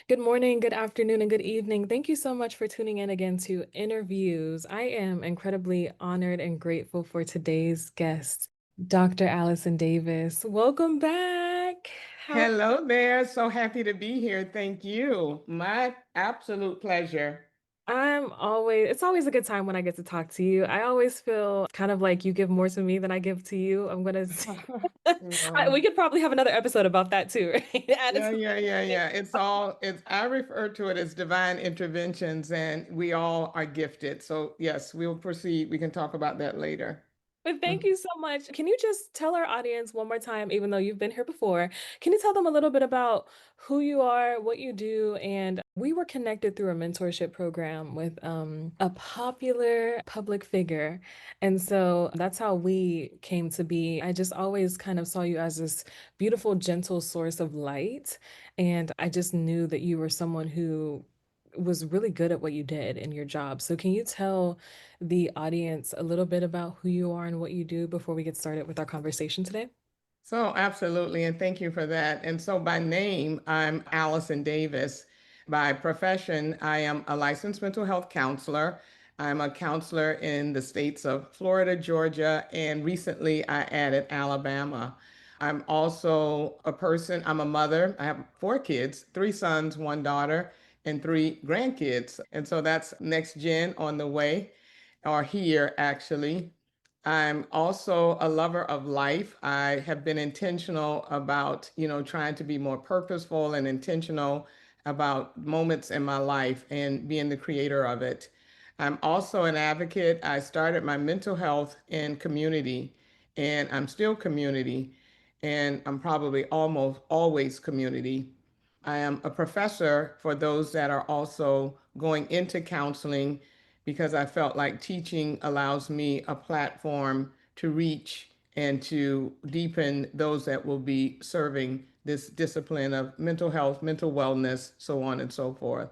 Good morning, good afternoon, and good evening. Thank you so much for tuning in again to Interviews. I am incredibly honored and grateful for today's guest, Dr. Alison Davis. Welcome back. How Hello there. So happy to be here. Thank you. My absolute pleasure. it's always a good time when I get to talk to you. I always feel kind of like you give more to me than I give to you. We Yeah. could probably have another episode about that too, right? Add it Yeah, to yeah, yeah, yeah. I refer to it as divine interventions, and we all are gifted. So, yes, we'll proceed. We can talk about that later. But thank you so much. Can you just tell our audience one more time, even though you've been here before, can you tell them a little bit about who you are, what you do? And we were connected through a mentorship program with a popular public figure. And so that's how we came to be. I just always kind of saw you as this beautiful, gentle source of light. And I just knew that you were someone who was really good at what you did in your job. So can you tell the audience a little bit about who you are and what you do before we get started with our conversation today? So, absolutely, and thank you for that. And so, by name, I'm Alison Davis. By profession, I am a licensed mental health counselor. I'm a counselor in the states of Florida, Georgia, and recently I added Alabama. I'm also I'm a mother. I have four kids, three sons, one daughter, and three grandkids. And so that's next gen on the way, or here actually. I'm also a lover of life. I have been intentional about, trying to be more purposeful and intentional about moments in my life and being the creator of it. I'm also an advocate. I started my mental health in community, and I'm still community, and I'm probably almost always community. I am a professor for those that are also going into counseling because I felt like teaching allows me a platform to reach and to deepen those that will be serving this discipline of mental health, mental wellness, so on and so forth.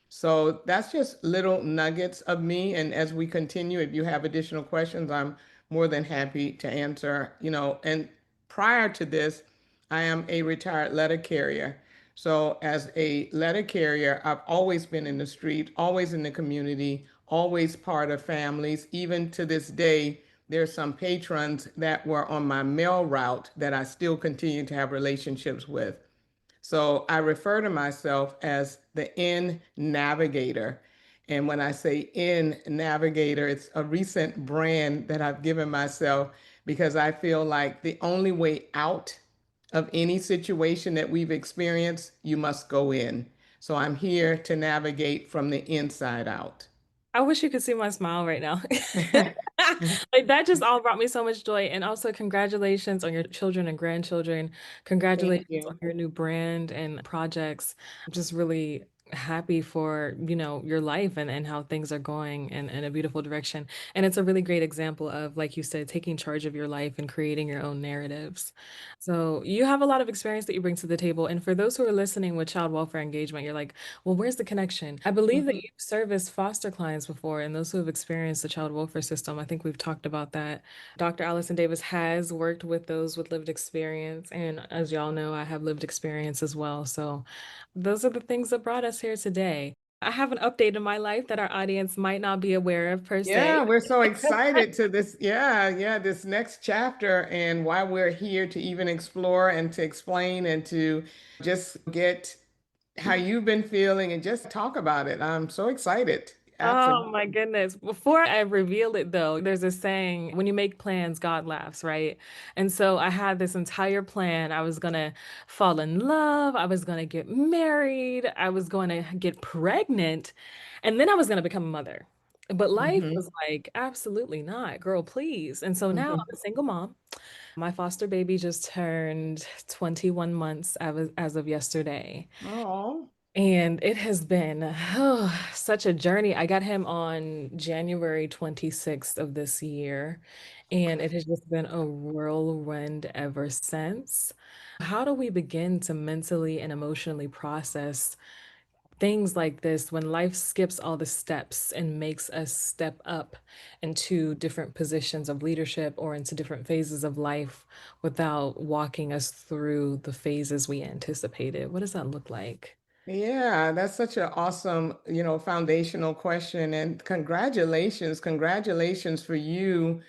So that's just little nuggets of me. And as we continue, if you have additional questions, I'm more than happy to answer. And prior to this, I am a retired letter carrier. So as a letter carrier, I've always been in the street, always in the community, always part of families. Even to this day, there's some patrons that were on my mail route that I still continue to have relationships with. So I refer to myself as the in navigator. And when I say in navigator, it's a recent brand that I've given myself because I feel like the only way out of any situation that we've experienced, you must go in. So I'm here to navigate from the inside out. I wish you could see my smile right now. Like that just all brought me so much joy. And also, congratulations on your children and grandchildren. Thank Congratulations on you. your new brand and projects. I'm just really happy for, your life and how things are going in a beautiful direction. And it's a really great example of, like you said, taking charge of your life and creating your own narratives. So you have a lot of experience that you bring to the table. And for those who are listening with child welfare engagement, you're like, well, where's the connection? I believe that Mhm. you've serviced foster clients before, and those who have experienced the child welfare system, I think we've talked about that. Dr. Allison Davis has worked with those with lived experience, and as y'all know, I have lived experience as well. So those are the things that brought us here today. I have an update in my life that our audience might not be aware of per se. Yeah, we're so excited to this. Yeah, yeah, this next chapter and why we're here to even explore and to explain and to just get how you've been feeling and just talk about it. I'm so excited. Oh Absolutely. my goodness. Before I reveal it, though, there's a saying, when you make plans, God laughs, right? And so I had this entire plan. I was going to fall in love. I was going to get married. I was going to get pregnant. And then I was going to become a mother. But life Hmm. was like, absolutely not, girl, please. And so now I'm a single mom. My foster baby just turned 21 months as of yesterday. Oh, And it has been such a journey. I got him on January 26th of this year, and okay. it has just been a whirlwind ever since. How do we begin to mentally and emotionally process things like this when life skips all the steps and makes us step up into different positions of leadership or into different phases of life without walking us through the phases we anticipated? What does that look like? Yeah, that's such an awesome, foundational question. And congratulations, congratulations for you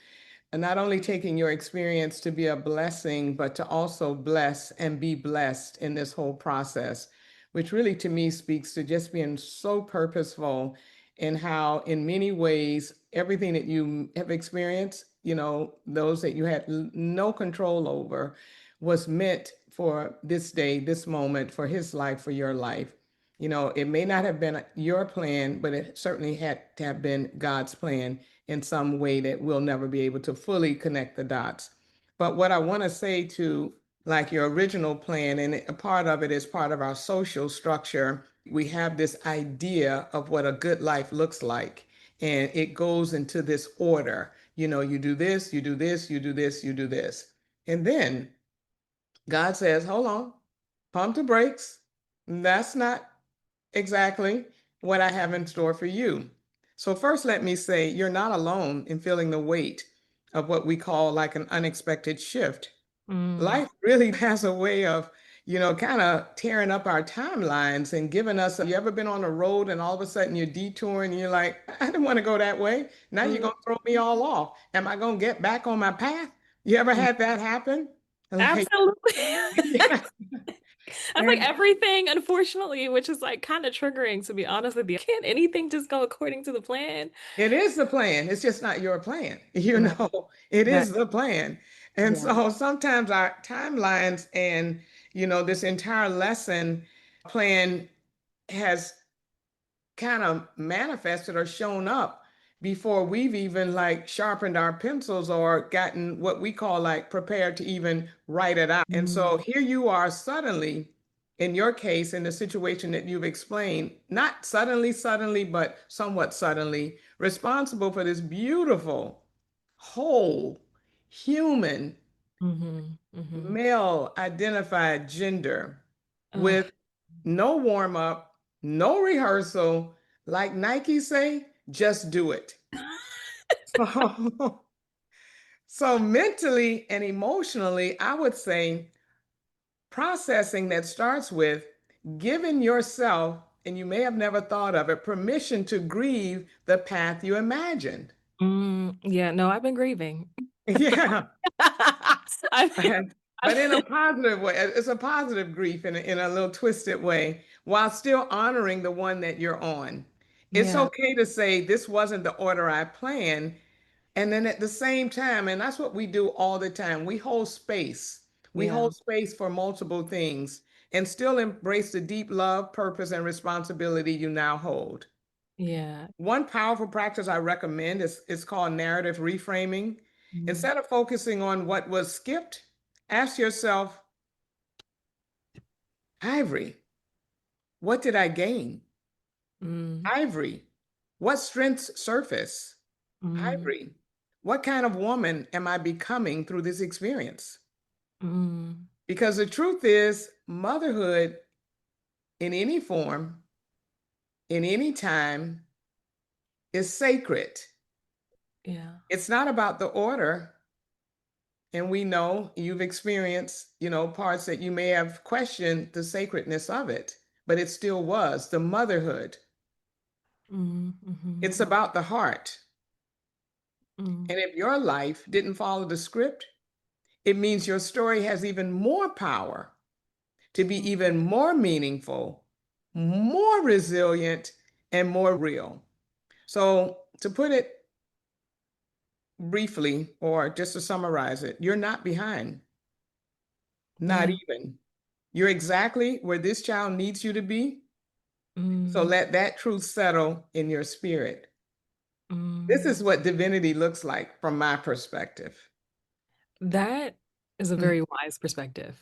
and not only taking your experience to be a blessing, but to also bless and be blessed in this whole process, which really to me speaks to just being so purposeful in how, in many ways, everything that you have experienced, those that you had no control over, was meant for this day, this moment, for his life, for your life. It may not have been your plan, but it certainly had to have been God's plan in some way that we'll never be able to fully connect the dots. But what I want to say to like your original plan, and a part of it is part of our social structure, we have this idea of what a good life looks like. And it goes into this order. You do this, you do this, you do this, you do this. And then God says, hold on, pump the brakes. That's not exactly what I have in store for you. So, first, let me say you're not alone in feeling the weight of what we call like an unexpected shift. Mm, Life really has a way of, kind of tearing up our timelines and giving us. You ever been on a road and all of a sudden you're detouring and you're like, I didn't want to go that way. Now you're mm, going to throw me all off. Am I going to get back on my path? You ever mm. had that happen? Like, Absolutely. yeah. That's like And everything, unfortunately, which is like kind of triggering, to be honest with you. Can't anything just go according to the plan? it is the plan. It's just not your plan. Right. It Right. is the plan. And Yeah. so sometimes our timelines and, this entire lesson plan has kind of manifested or shown up before we've even like sharpened our pencils or gotten what we call like prepared to even write it out. And Mm, so here you are suddenly, in your case, in the situation that you've explained, not suddenly, but somewhat suddenly, responsible for this beautiful, whole, human, hmm hmm male identified gender Oh. with no warm up, no rehearsal. Like Nike say, just do it. So, so mentally and emotionally, I would say processing that starts with giving yourself, and you may have never thought of it, permission to grieve the path you imagined. Yeah, no, I've been grieving. Yeah. I mean, But in a positive way, it's a positive grief in a little twisted way, while still honoring the one that you're on. It's yeah, okay to say, this wasn't the order I planned. And then at the same time, and that's what we do all the time, we hold space. We yeah, hold space for multiple things and still embrace the deep love, purpose, and responsibility you now hold. yeah. One powerful practice I recommend is called narrative reframing. Mm, Instead of focusing on what was skipped, ask yourself, Ivory, what did I gain? mm, Ivory, what strengths surface? mm, Ivory, what kind of woman am I becoming through this experience? mm. Because the truth is, motherhood in any form, in any time, is sacred. Yeah, It's not about the order. And we know you've experienced, parts that you may have questioned the sacredness of it, but it still was the motherhood. It's mhm, about the heart. mm, And if your life didn't follow the script, it means your story has even more power to be mm. even more meaningful, more resilient, and more real. So, to put it briefly, or just to summarize it, you're not behind, not Yeah, even. You're exactly where this child needs you to be. So, mm, let that truth settle in your spirit. This is mm. what divinity looks like from my perspective. That is a Mm. very wise perspective.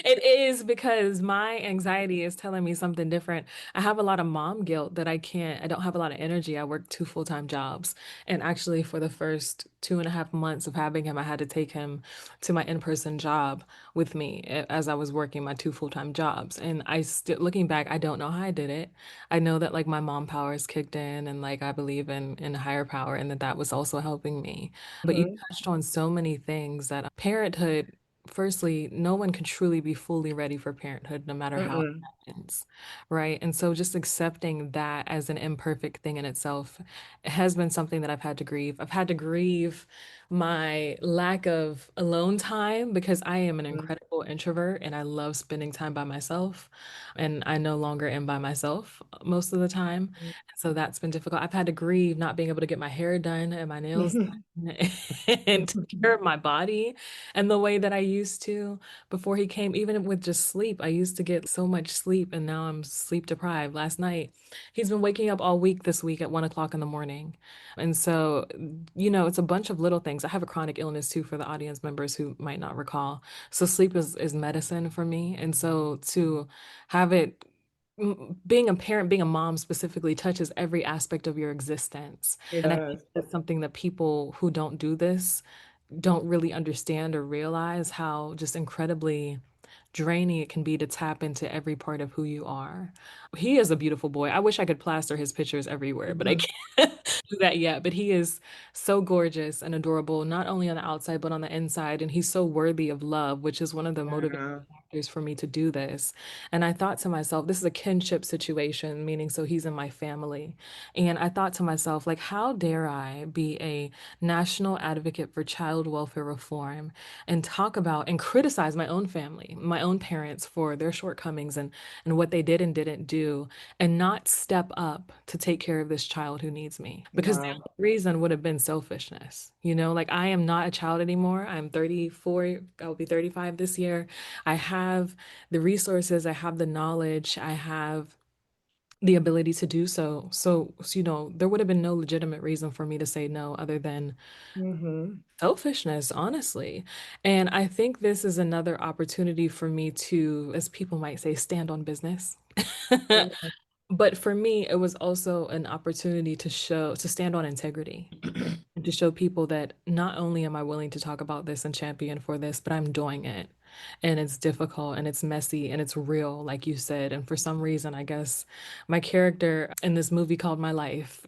It is because my anxiety is telling me something different. I have a lot of mom guilt that I don't have a lot of energy. I work two full-time jobs. And actually, for the first 2.5 months of having him, I had to take him to my in-person job with me as I was working my two full-time jobs. And I still, looking back, I don't know how I did it. I know that like my mom powers kicked in and like I believe in a higher power and that was also helping me. But you Mhm. touched on so many things that parenthood firstly, no one can truly be fully ready for parenthood, no matter how it Mm-mm. happens, right? And so just accepting that as an imperfect thing in itself has been something that I've had to grieve. I've had to grieve my lack of alone time because I am an incredible introvert and I love spending time by myself. And I no longer am by myself most of the time. So that's been difficult. I've had to grieve not being able to get my hair done and my nails done and take care of my body and the way that I used to before he came, even with just sleep. I used to get so much sleep and now I'm sleep deprived. Last night, he's been waking up all week this week at 1 o'clock in the morning. And so, it's a bunch of little things. I have a chronic illness too for the audience members who might not recall. So sleep is medicine for me. And so to have it being a parent, being a mom specifically touches every aspect of your existence. It And I think does. that's something that people who don't do this don't really understand or realize how just incredibly draining it can be to tap into every part of who you are. He is a beautiful boy. I wish I could plaster his pictures everywhere, but I Mhm. can't do that yet. But he is so gorgeous and adorable, not only on the outside, but on the inside. And he's so worthy of love, which is one of the motivating Yeah. factors for me to do this. And I thought to myself, this is a kinship situation, meaning so he's in my family. And I thought to myself, like, how dare I be a national advocate for child welfare reform and talk about and criticize my own family, my own parents for their shortcomings and what they did and didn't do, and not step up to take care of this child who needs me. Because the Wow. only reason would have been selfishness. Like I am not a child anymore. I'm 34, I'll be 35 this year. I have the resources, I have the knowledge, I have the ability to do so. So, there would have been no legitimate reason for me to say no other than Mm-hmm. selfishness, honestly. And I think this is another opportunity for me to, as people might say, stand on business. But for me, it was also an opportunity to stand on integrity and to show people that not only am I willing to talk about this and champion for this, but I'm doing it. And it's difficult and it's messy and it's real, like you said. And for some reason, I guess my character in this movie called My Life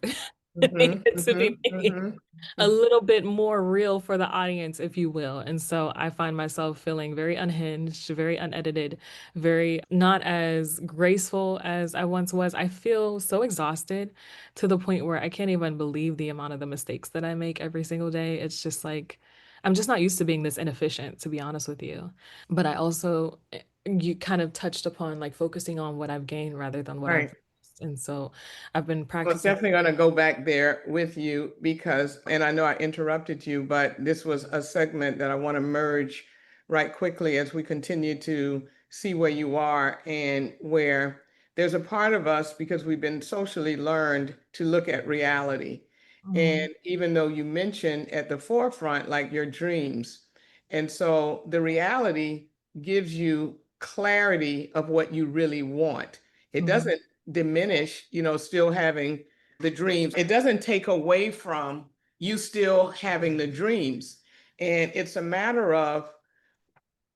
Mm-hmm. needed to be Mm-hmm. made Mm-hmm. a little bit more real for the audience, if you will. And so I find myself feeling very unhinged, very unedited, very not as graceful as I once was. I feel so exhausted to the point where I can't even believe the amount of the mistakes that I make every single day. It's just like, I'm just not used to being this inefficient, to be honest with you. But I also, you kind of touched upon like focusing on what I've gained rather than what I've Right. lost. And so I've been I was practicing. definitely going to go back there with you because, and I know I interrupted you, but this was a segment that I want to merge right quickly as we continue to see where you are and where there's a part of us because we've been socially learned to look at reality. Mhm, And even though you mentioned at the forefront, like your dreams, and so the reality gives you clarity of what you really want. It mhm, doesn't diminish, still having the dreams. It doesn't take away from you still having the dreams. And it's a matter of,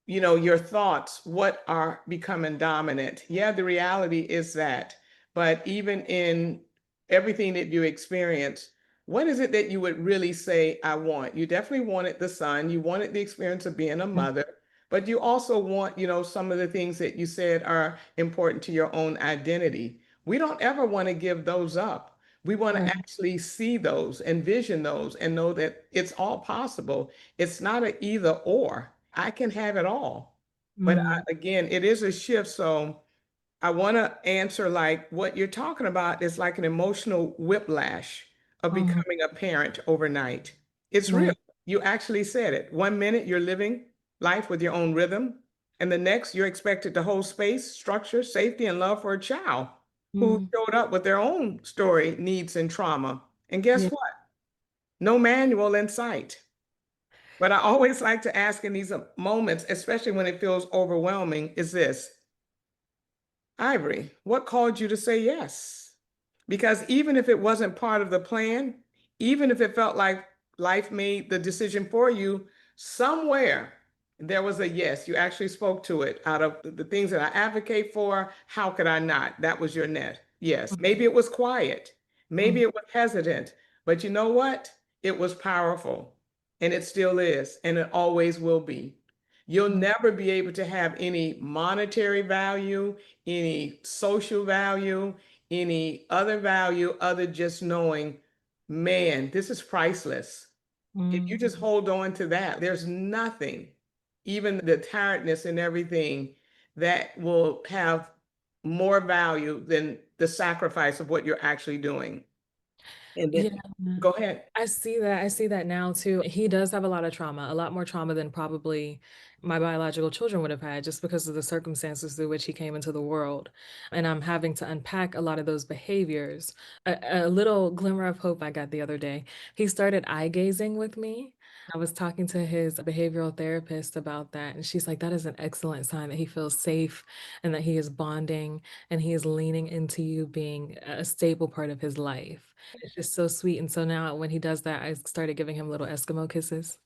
your thoughts, what are becoming dominant. Yeah, the reality is that. But even in everything that you experience, what is it that you would really say, I want? You definitely wanted the son, you wanted the experience of being a mhm. mother, but you also want, some of the things that you said are important to your own identity. We don't ever want to give those up. We want to Right. actually see those, envision those, and know that it's all possible. It's not an either or. I can have it all. But Mm, again, it is a shift. So I want to answer like what you're talking about is like an emotional whiplash of mhm. becoming a parent overnight. It's real. Right. You actually said it. One minute you're living life with your own rhythm, and the next you're expected to hold space, structure, safety, and love for a child who Mm, showed up with their own story, needs, and trauma. And guess yeah. what? No manual in sight. But I always like to ask in these moments, especially when it feels overwhelming, is this: Ivory, what called you to say yes? Because even if it wasn't part of the plan, even if it felt like life made the decision for you, somewhere there was a yes. You actually spoke to it out of the things that I advocate for. How could I not? That was your net. Yes. Maybe it was quiet. Maybe Mhm, it was hesitant. But you know what? It was powerful. And it still is. And it always will be. You'll never be able to have any monetary value, any social value, any other value other just knowing, man, this is priceless. If you Mm. just hold on to that, there's nothing, even the tiredness and everything, that will have more value than the sacrifice of what you're actually doing. And then Yeah. go ahead. I see that. I see that now too. He does have a lot of trauma, a lot more trauma than probably my biological children would have had, just because of the circumstances through which he came into the world. And I'm having to unpack a lot of those behaviors. A little glimmer of hope I got the other day. He started eye gazing with me. I was talking to his behavioral therapist about that, and she's like, that is an excellent sign that he feels safe and that he is bonding and he is leaning into you being a stable part of his life. It's just so sweet. And so now when he does that, I started giving him little Eskimo kisses.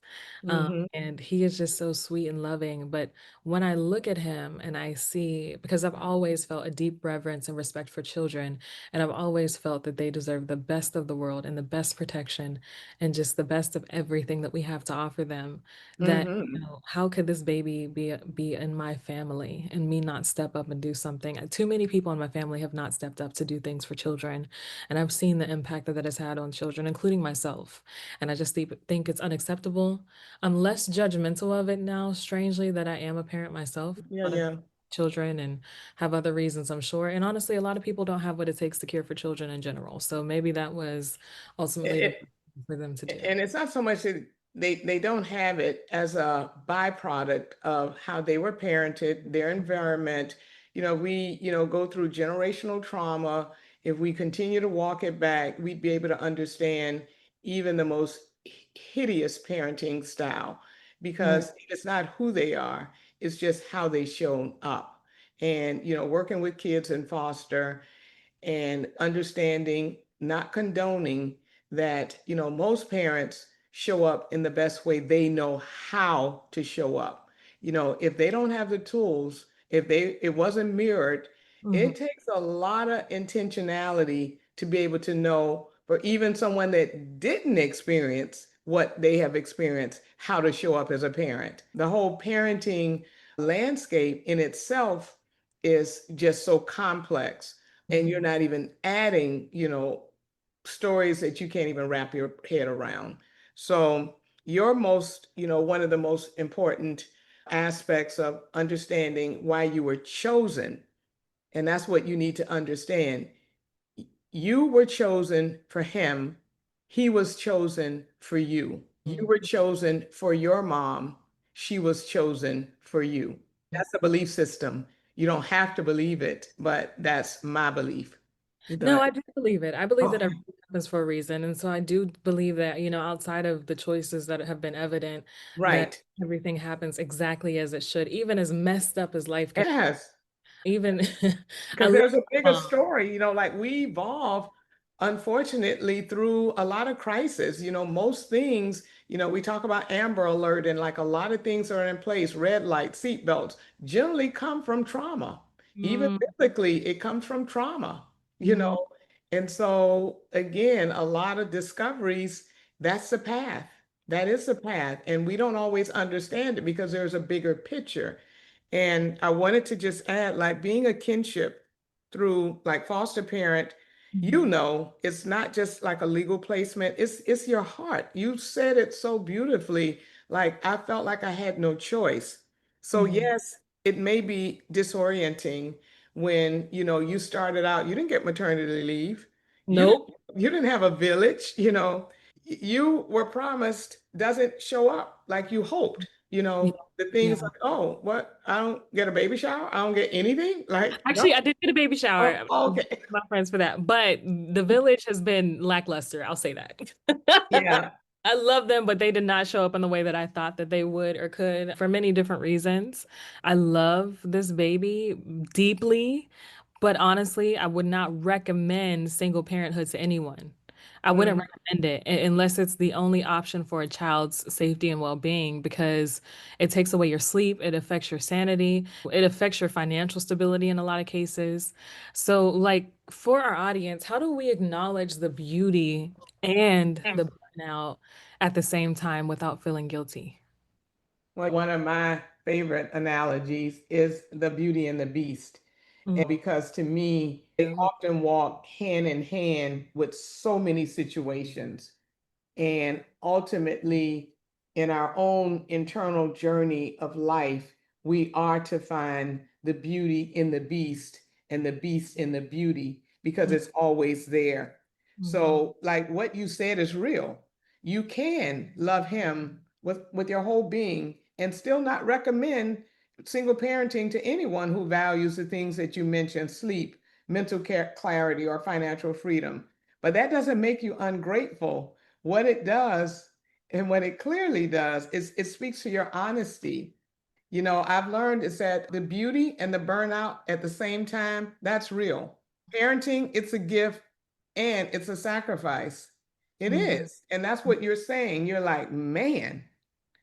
Hmm. And he is just so sweet and loving. But when I look at him and I see, because I've always felt a deep reverence and respect for children, and I've always felt that they deserve the best of the world and the best protection and just the best of everything that we have to offer them, that Hmm. how could this baby be in my family and me not step up and do something? Too many people in my family have not stepped up to do things for children, and I've seen the impact that that has had on children, including myself. And I just think it's unacceptable. I'm less judgmental of it now, strangely, that I am a parent myself. Yeah, A lot of yeah. children and have other reasons, I'm sure. And honestly, a lot of people don't have what it takes to care for children in general. So maybe that was ultimately the It, thing for them to do. and it's not so much that they don't have it as a byproduct of how they were parented, their environment. We, go through generational trauma. If we continue to walk it back, we'd be able to understand even the most hideous parenting style, Mm, because it's not who they are, it's just how they shown up. And, working with kids in foster and understanding, not condoning that, most parents show up in the best way they know how to show up. If they don't have the tools, if it wasn't mirrored, mhm, it takes a lot of intentionality to be able to know, for even someone that didn't experience what they have experienced, how to show up as a parent. The whole parenting landscape in itself is just so complex, and you're not even adding, stories that you can't even wrap your head around. So your most, one of the most important aspects of understanding why you were chosen, and that's what you need to understand. You were chosen for him. He was chosen for you. You mhm, were chosen for your mom. She was chosen for you. mhm. That's a belief system. You don't have to believe it, but that's my belief. You No, don't. I do believe it. I believe that Okay. everything happens for a reason. And so I do believe that, outside of the choices that have been evident, that Right. everything happens exactly as it should, even as messed up as life can, Yes. even I Because love there's a bigger mom. story, like we evolve, unfortunately, through a lot of crisis. Most things, we talk about Amber Alert, and like a lot of things are in place, red light, seat belts, generally come from trauma. Even Mm, biblically, it comes from trauma, you mm, know. And so, again, a lot of discoveries, that's the path. That is the path. And we don't always understand it because there's a bigger picture. And I wanted to just add, like being a kinship through like foster parent, mhm, it's not just like a legal placement, it's your heart. You said it so beautifully. Like I felt like I had no choice. So mhm. yes, it may be disorienting when, you started out, you didn't get maternity leave. You didn't Nope. you didn't have a village, you were promised doesn't show up like you hoped. Yeah. The things Yeah. like, oh, what? I don't get a baby shower. I don't get anything. Like, no. Actually, I did get a baby Oh, shower. okay. My friends for that, but the village has been lackluster. I'll say that. Yeah. I love them, but they did not show up in the way that I thought that they would or could for many different reasons. I love this baby deeply, but honestly, I would not recommend single parenthood to anyone. I wouldn't Mhm. recommend it unless it's the only option for a child's safety and well-being, because it takes away your sleep, it affects your sanity, it affects your financial stability in a lot of cases. So, like, for our audience, how do we acknowledge the beauty and the burnout at the same time without feeling guilty? Like one of my favorite analogies is the Beauty and the Beast. Mm, And because to me, they yeah. often walk hand in hand with so many situations. And ultimately, in our own internal journey of life, we are to find the beauty in the beast and the beast in the beauty because Mm, it's always there. mhm. So, like what you said is real. You can love him with your whole being and still not recommend single parenting to anyone who values the things that you mentioned, sleep, mental care, clarity, or financial freedom. But that doesn't make you ungrateful. What it does, and what it clearly does, is it speaks to your honesty. I've learned is that the beauty and the burnout at the same time, that's real. Parenting, it's a gift and it's a sacrifice. It Mhm. is. And that's what you're saying. You're like, man,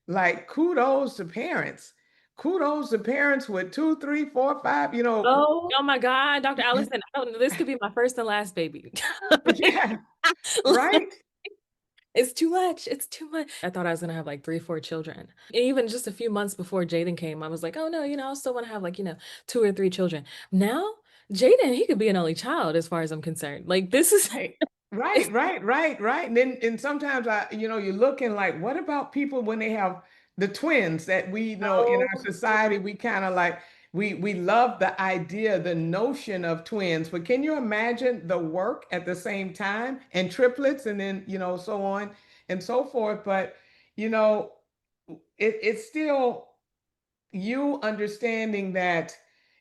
like kudos to parents. Kudos to parents with two, three, four, five, Oh my God, Dr. Allison, I don't know. This could be my first and last baby. yeah, Like, right? it's too much. It's too much. I thought I was gonna have like three, four children. And even just a few months before Jaden came, I was like, oh no, I still want to have like, two or three children. Now, Jaden, he could be an only child as far as I'm concerned. Like this is Right. it's Right, right, right, right. And sometimes you're looking like, what about people when they have the twins that we know in so our society, we kind of like we love the idea, the notion of twins, but can you imagine the work at the same time and triplets and then, so on and so forth. But you know, it's still you understanding that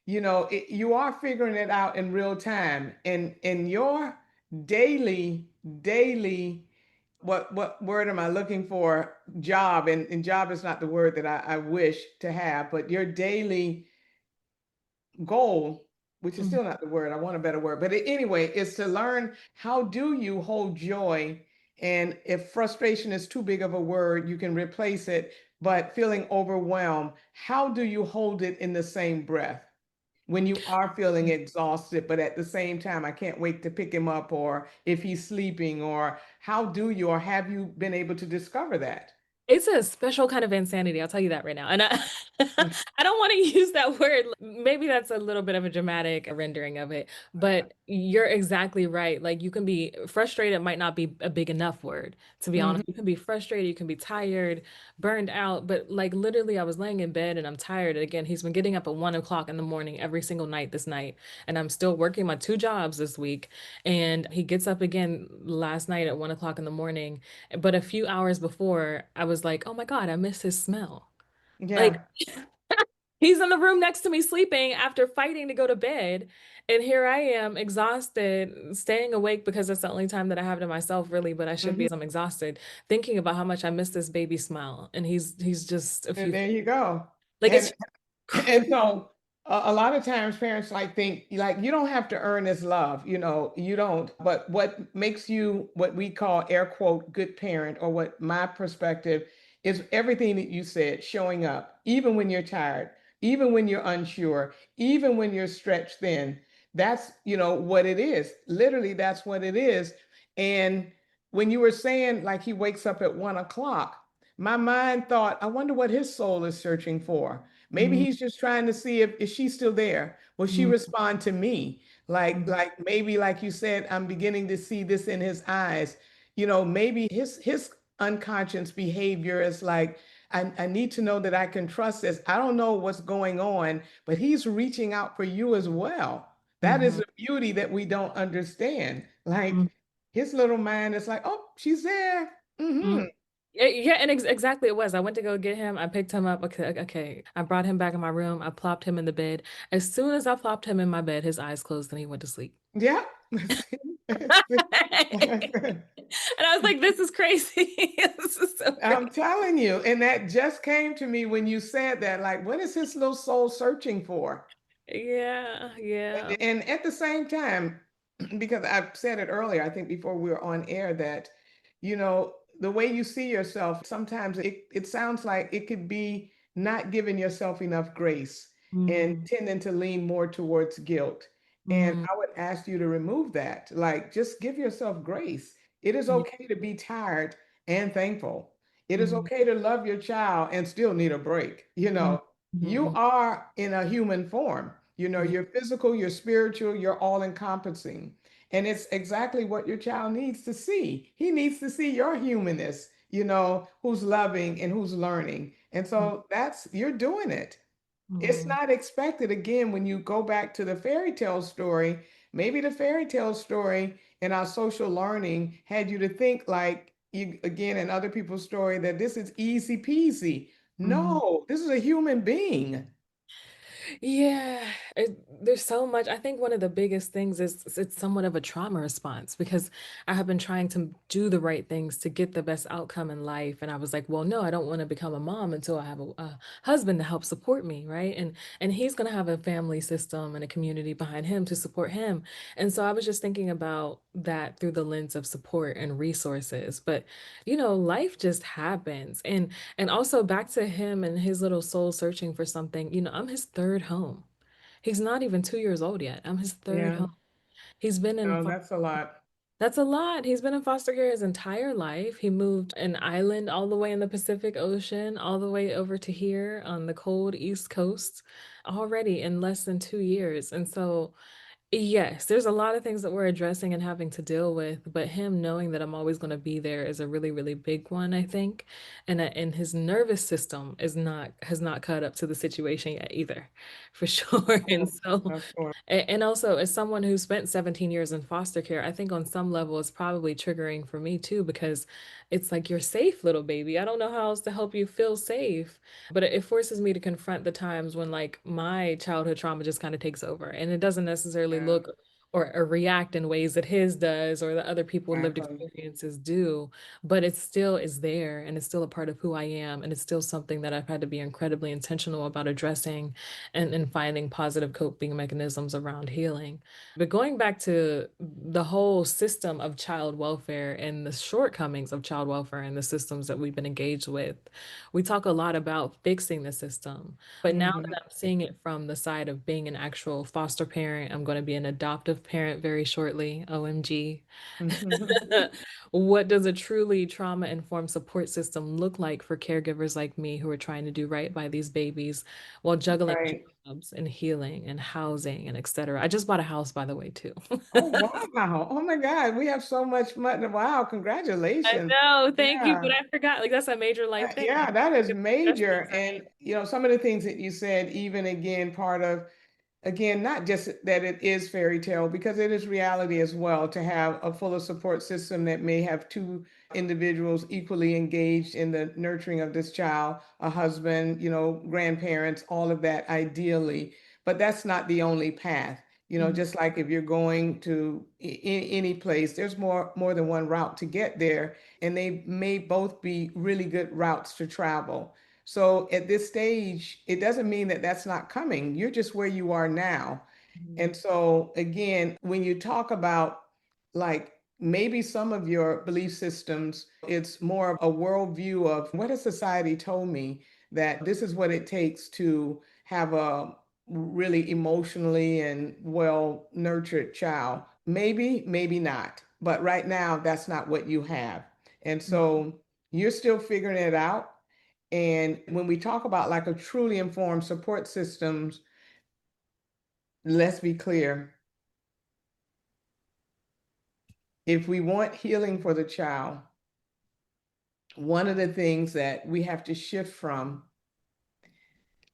you are figuring it out in real time and in your daily what word am I looking for, job, and job is not the word that I wish to have, but your daily goal, which is Mhm. still not the word, I want a better word, but anyway, is to learn how do you hold joy. And if frustration is too big of a word, you can replace it. But feeling overwhelmed, how do you hold it in the same breath when you are feeling exhausted, but at the same time, I can't wait to pick him up, or if he's sleeping, or how do you, or have you been able to discover that? It's a special kind of insanity, I'll tell you that right now. And I I don't want to use that word. Maybe that's a little bit of a dramatic rendering of it, but you're exactly right. Like you can be frustrated might not be a big enough word, to be honest. Mhm. You can be frustrated, you can be tired, burned out, but like literally I was laying in bed and I'm tired. And again, he's been getting up at 1 o'clock in the morning every single night this night. And I'm still working my two jobs this week. And he gets up again last night at 1 o'clock in the morning. But a few hours before, I was like, oh my God, I miss his smell. Like Yeah. he's in the room next to me sleeping after fighting to go to bed. And here I am exhausted, staying awake because that's the only time that I have to myself, really. But I should be, Mhm. I'm exhausted, thinking about how much I miss this baby smile. And he's just a And few, there you go. like it's And crazy. And so a lot of times parents like think like you don't have to earn this love, you don't. But what makes you what we call air quote good parent, or what my perspective is, everything that you said, showing up, even when you're tired, even when you're unsure, even when you're stretched thin. That's, what it is. Literally, that's what it is. And when you were saying like he wakes up at 1 o'clock, my mind thought, I wonder what his soul is searching for. Maybe Mm, he's just trying to see if she's still there. Will she mm, respond to me? Like, mm, like maybe, like you said, I'm beginning to see this in his eyes. Maybe his unconscious behavior is like, I need to know that I can trust this. I don't know what's going on, but he's reaching out for you as well. That is mhm, the beauty that we don't understand. mm, Like his little mind is like, oh, she's there. mm. Yeah, and exactly it was. I went to go get him. I picked him up. Okay, okay. I brought him back in my room. I plopped him in the bed. As soon as I plopped him in my bed, his eyes closed and he went to sleep. Yeah. And I was like, this is crazy. This is so I'm crazy. telling you. And that just came to me when you said that. Like, what is his little soul searching for? Yeah, yeah. And at the same time, because I've said it earlier, I think before we were on air, that, the way you see yourself, sometimes it sounds like it could be not giving yourself enough grace and Mm, tending to lean more towards guilt. And mm, I would ask you to remove that. Like, just give yourself grace. It is yeah, okay to be tired and thankful. It is mm, okay to love your child and still need a break, mm. You Mhm, are in a human form. You know, mhm, you're physical, you're spiritual, you're all encompassing. And it's exactly what your child needs to see. He needs to see your humanness, who's loving and who's learning. And mhm, so you're doing it. It's mhm. not expected. Again, when you go back to the fairy tale story, maybe the fairy tale story and our social learning had you to think like you again in other people's story that this is easy peasy. Mhm. No, this is a human being. Yeah, there's so much. I think one of the biggest things is it's somewhat of a trauma response because I have been trying to do the right things to get the best outcome in life. And I was like, well, no, I don't want to become a mom until I have a husband to help support me, right? And he's gonna have a family system and a community behind him to support him. And so I was just thinking about that through the lens of support and resources. But life just happens. And also back to him and his little soul searching for something. I'm his third home. He's not even 2 years old yet. I'm his third Yeah, home. He's been in no, that's a lot. That's a lot. He's been in foster care his entire life. He moved an island all the way in the Pacific Ocean, all the way over to here on the cold East Coast already in less than 2 years. And so yes, there's a lot of things that we're addressing and having to deal with, but him knowing that I'm always going to be there is a really, really big one, I think. And his nervous system has not caught up to the situation yet either, for sure. And so, Of course. and also as someone who spent 17 years in foster care, I think on some level it's probably triggering for me too, because it's like you're safe, little baby. I don't know how else to help you feel safe. But it forces me to confront the times when like my childhood trauma just kind of takes over and it doesn't necessarily Yeah, look or react in ways that his does or the other people with lived exactly. experiences do, but it still is there and it's still a part of who I am and it's still something that I've had to be incredibly intentional about addressing and finding positive coping mechanisms around healing. But going back to the whole system of child welfare and the shortcomings of child welfare and the systems that we've been engaged with, we talk a lot about fixing the system, but now Mhm. that I'm seeing it from the side of being an actual foster parent, I'm going to be an adoptive parent very shortly. OMG. What does a truly trauma-informed support system look like for caregivers like me who are trying to do right by these babies while juggling Right. jobs and healing and housing and etc. I just bought a house, by the way, too. Oh, wow. Oh my God. We have so much money. Wow. I Congratulations. know, thank you, but Yeah. I forgot. Like that's a major life thing. Yeah, that is Get the major. suggestions And, right. some of the things that you said, even again, part of again, not just that it is fairy tale, because it is reality as well to have a fuller support system that may have two individuals equally engaged in the nurturing of this child, a husband, grandparents, all of that ideally. But that's not the only path. Mhm, Just like if you're going to any place, there's more than one route to get there, and they may both be really good routes to travel. So at this stage, it doesn't mean that that's not coming. You're just where you are now. mhm, And so, again, when you talk about like maybe some of your belief systems, it's more of a worldview of what has society told me that this is what it takes to have a really emotionally and well nurtured child. Maybe, maybe not. But right now, that's not what you have. And mhm, so you're still figuring it out. And when we talk about like a truly informed support systems, let's be clear. If we want healing for the child, one of the things that we have to shift from,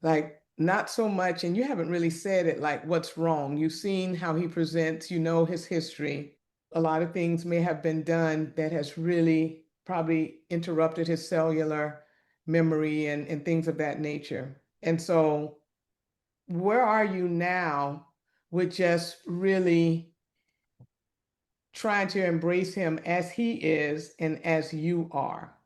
like, not so much, and you haven't really said it, like, what's wrong? You've seen how he presents, you know his history. A lot of things may have been done that has really probably interrupted his cellular memory and things of that nature. And so, where are you now with just really trying to embrace him as he is and as you are?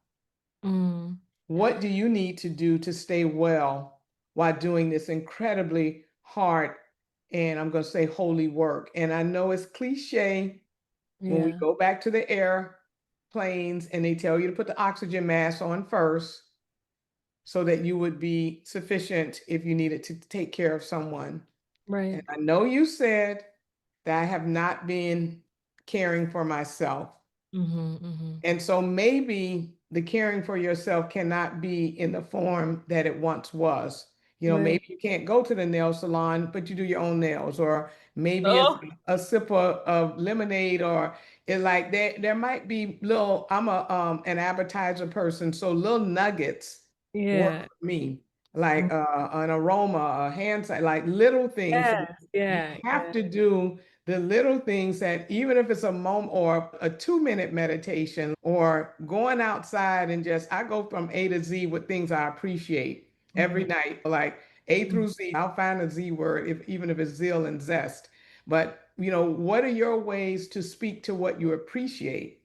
mm, What do you need to do to stay well while doing this incredibly hard and I'm going to say holy work? And I know it's cliche when we yeah, go back to the airplanes and they tell you to put the oxygen mask on first so that you would be sufficient if you needed to take care of someone. And right. I know you said that I have not been caring for myself. Hmm, hmm. And so maybe the caring for yourself cannot be in the form that it once was. Right. maybe you can't go to the nail salon, but you do your own nails, or maybe it's Oh, a sip of lemonade, or it's like there might be little, I'm an appetizer person, so little nuggets work yeah. for me, like Mm, an aroma, a hand sign, like little things. So yes, you yeah, have yeah. to do the little things that, even if it's a moment or a 2 minute meditation or going outside and just, I go from A to Z with things I appreciate every Mhm, night, like A mhm. through Z. I'll find a Z word, if even if it's zeal and zest. But what are your ways to speak to what you appreciate?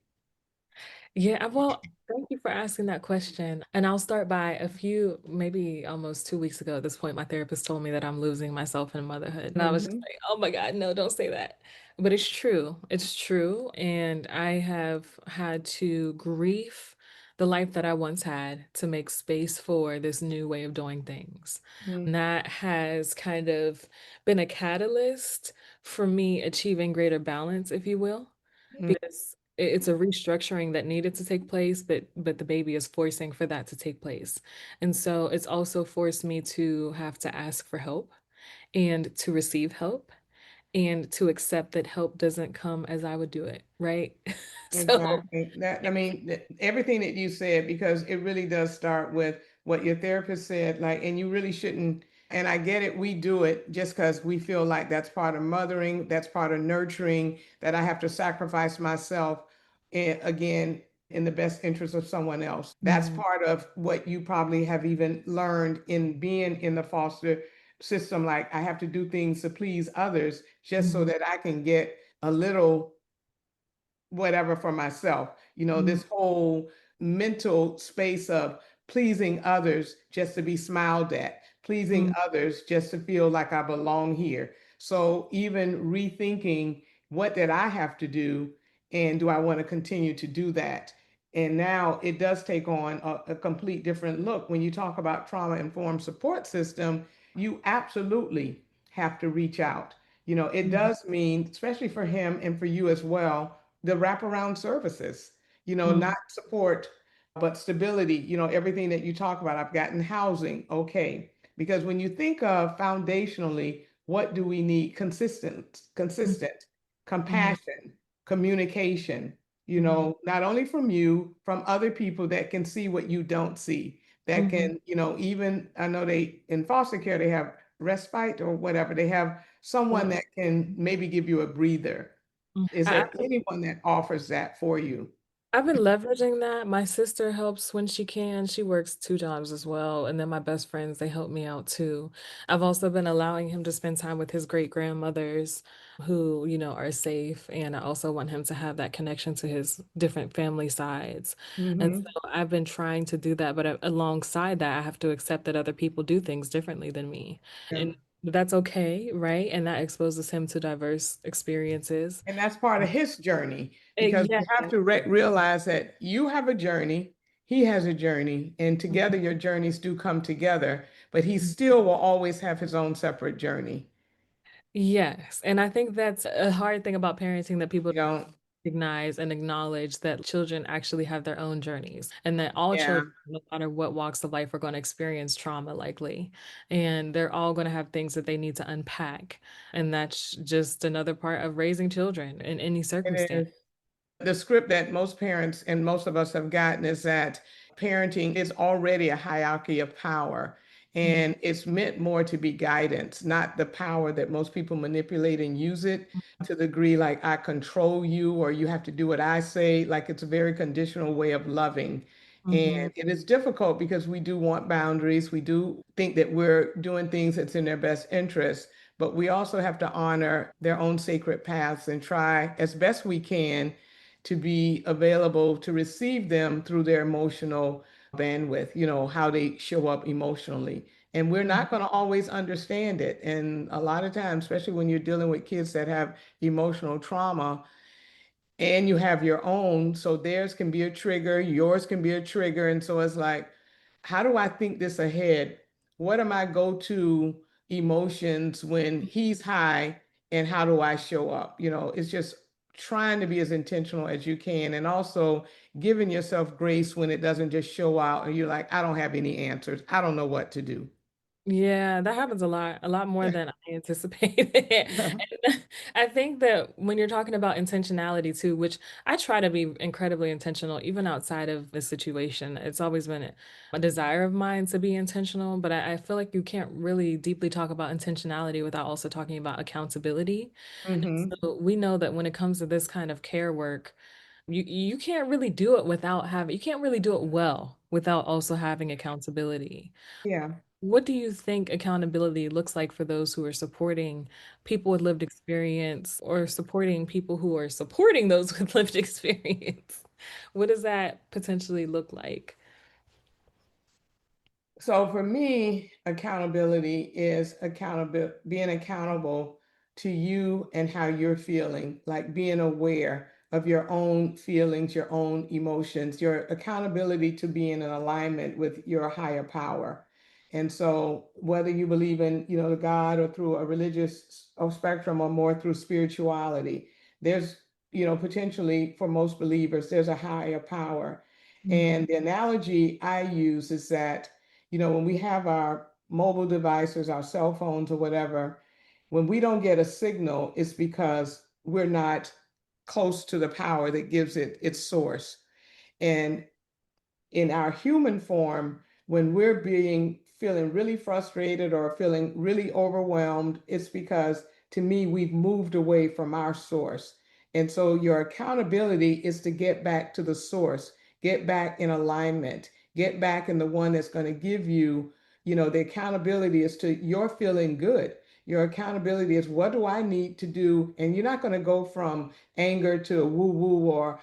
Yeah, well, thank you for asking that question. And I'll start by a few, maybe almost 2 weeks ago at this point, my therapist told me that I'm losing myself in motherhood. And I was just Hmm. like, oh my God, no, don't say that. But it's true. It's true. And I have had to grief the life that I once had to make space for this new way of doing things. And that has kind of been a catalyst for me achieving greater balance, if you will, because it's a restructuring that needed to take place, but the baby is forcing for that to take place. And so it's also forced me to have to ask for help and to receive help and to accept that help doesn't come as I would do it, right? So, Exactly. I mean, everything that you said, because it really does start with what your therapist said, like, and you really shouldn't. And I get it, we do it just because we feel like that's part of mothering, that's part of nurturing, that I have to sacrifice myself, again, in the best interest of someone else. That's mhm, part of what you probably have even learned in being in the foster system. Like, I have to do things to please others just so mhm, that I can get a little whatever for myself. mhm, This whole mental space of pleasing others just to be smiled at, pleasing mhm, others just to feel like I belong here. So even rethinking, what did I have to do, and do I want to continue to do that? And now it does take on a complete different look. When you talk about trauma-informed support system, you absolutely have to reach out. It mhm, does mean, especially for him and for you as well, the wraparound services, mhm, not support, but stability, everything that you talk about. I've gotten housing. Okay. Because when you think of foundationally, what do we need? Consistent, mhm, compassion, communication, mhm, not only from you, from other people that can see what you don't see, that mhm, can, even, I know they, in foster care, they have respite or whatever. They have someone mhm. that can maybe give you a breather. Is I, there anyone that offers that for you? I've been leveraging that. My sister helps when she can. She works two jobs as well. And then my best friends, they help me out too. I've also been allowing him to spend time with his great grandmothers who, are safe. And I also want him to have that connection to his different family sides. And Hmm. so I've been trying to do that. But alongside that, I have to accept that other people do things differently than me. Yeah. And that's okay, right? And that exposes him to diverse experiences. And that's part of his journey, because Yeah. you have to realize that you have a journey, he has a journey, and together your journeys do come together, but he still will always have his own separate journey. Yes, and I think that's a hard thing about parenting that people You don't, recognize and acknowledge that children actually have their own journeys and that all yeah. children, no matter what walks of life, are going to experience trauma likely. And they're all going to have things that they need to unpack. And that's just another part of raising children in any It circumstance. is. The script that most parents and most of us have gotten is that parenting is already a hierarchy of power, Mhm, and it's meant more to be guidance, not the power that most people manipulate and use it to the degree like I control you or you have to do what I say. Like, it's a very conditional way of loving. And mhm, it is difficult because we do want boundaries. We do think that we're doing things that's in their best interest, but we also have to honor their own sacred paths and try as best we can to be available to receive them through their emotional bandwidth, how they show up emotionally. And we're mhm, not going to always understand it. And a lot of times, especially when you're dealing with kids that have emotional trauma, and you have your own, so theirs can be a trigger, yours can be a trigger. And so it's like, how do I think this ahead? What are my go-to emotions when he's high, and how do I show up? It's just trying to be as intentional as you can, and also giving yourself grace when it doesn't just show out and you're like, I don't have any answers, I don't know what to do. Yeah, that happens a lot more Yeah. than I anticipated. And I think that when you're talking about intentionality too, which I try to be incredibly intentional, even outside of the situation, it's always been a desire of mine to be intentional, but I feel like you can't really deeply talk about intentionality without also talking about accountability. And Hmm. so we know that when it comes to this kind of care work, you can't really do it without having, you can't really do it well without also having accountability. Yeah. What do you think accountability looks like for those who are supporting people with lived experience or supporting people who are supporting those with lived experience? What does that potentially look like? So for me, accountability is being accountable to you and how you're feeling, like being aware of your own feelings, your own emotions, your accountability to being in alignment with your higher power. And so whether you believe in, the God or through a religious spectrum or more through spirituality, there's, potentially for most believers, there's a higher power. Mm, And the analogy I use is that when we have our mobile devices, our cell phones or whatever, when we don't get a signal, it's because we're not close to the power that gives it its source. And in our human form, when we're being feeling really frustrated or feeling really overwhelmed, it's because to me, we've moved away from our source. And so your accountability is to get back to the source, get back in alignment, get back in the one that's going to give you, the accountability is to your feeling good. Your accountability is what do I need to do? And you're not going to go from anger to woo woo or,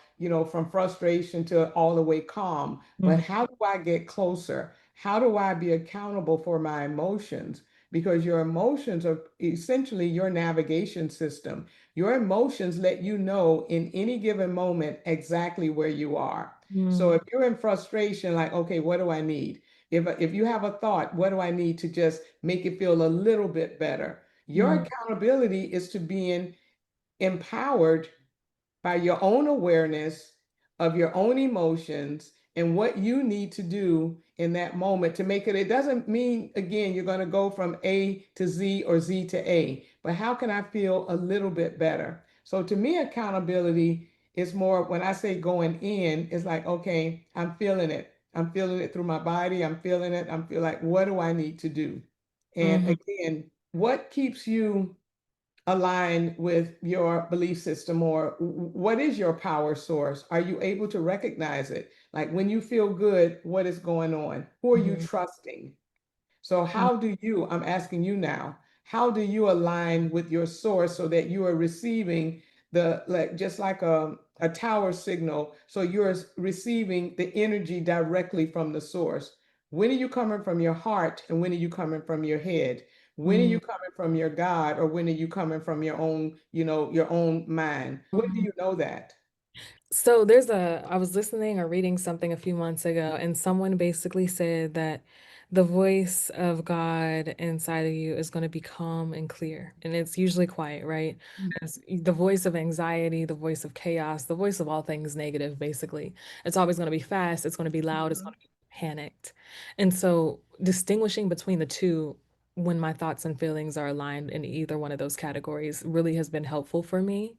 from frustration to all the way calm. But mm, how do I get closer? How do I be accountable for my emotions? Because your emotions are essentially your navigation system. Your emotions let you know in any given moment exactly where you are. So mm, if you're in frustration, like, okay, what do I need? If you have a thought, what do I need to just make it feel a little bit better? Your mm, accountability is to being empowered by your own awareness of your own emotions and what you need to do in that moment to make it. It doesn't mean, again, you're going to go from A to Z or Z to A, but how can I feel a little bit better? So to me, accountability is more when I say going in, it's like, okay, I'm feeling it. I'm feeling it through my body. I'm feeling it. I'm feel like, what do I need to do? And mhm, again, what keeps you align with your belief system or what is your power source? Are you able to recognize it? Like when you feel good, what is going on? Who are you mhm, trusting? So how do you, I'm asking you now, how do you align with your source so that you are receiving like just like a tower signal, so you're receiving the energy directly from the source? When are you coming from your heart and when are you coming from your head? When are mm, you coming from your God or when are you coming from your own, your own mind? When do mm. you know that? So I was listening or reading something a few months ago, and someone basically said that the voice of God inside of you is going to be calm and clear. And it's usually quiet, right? It's the voice of anxiety, the voice of chaos, the voice of all things negative, basically. It's always going to be fast, it's going to be loud, it's going Mhm. to be panicked. And so distinguishing between the two when my thoughts and feelings are aligned in either one of those categories really has been helpful for me.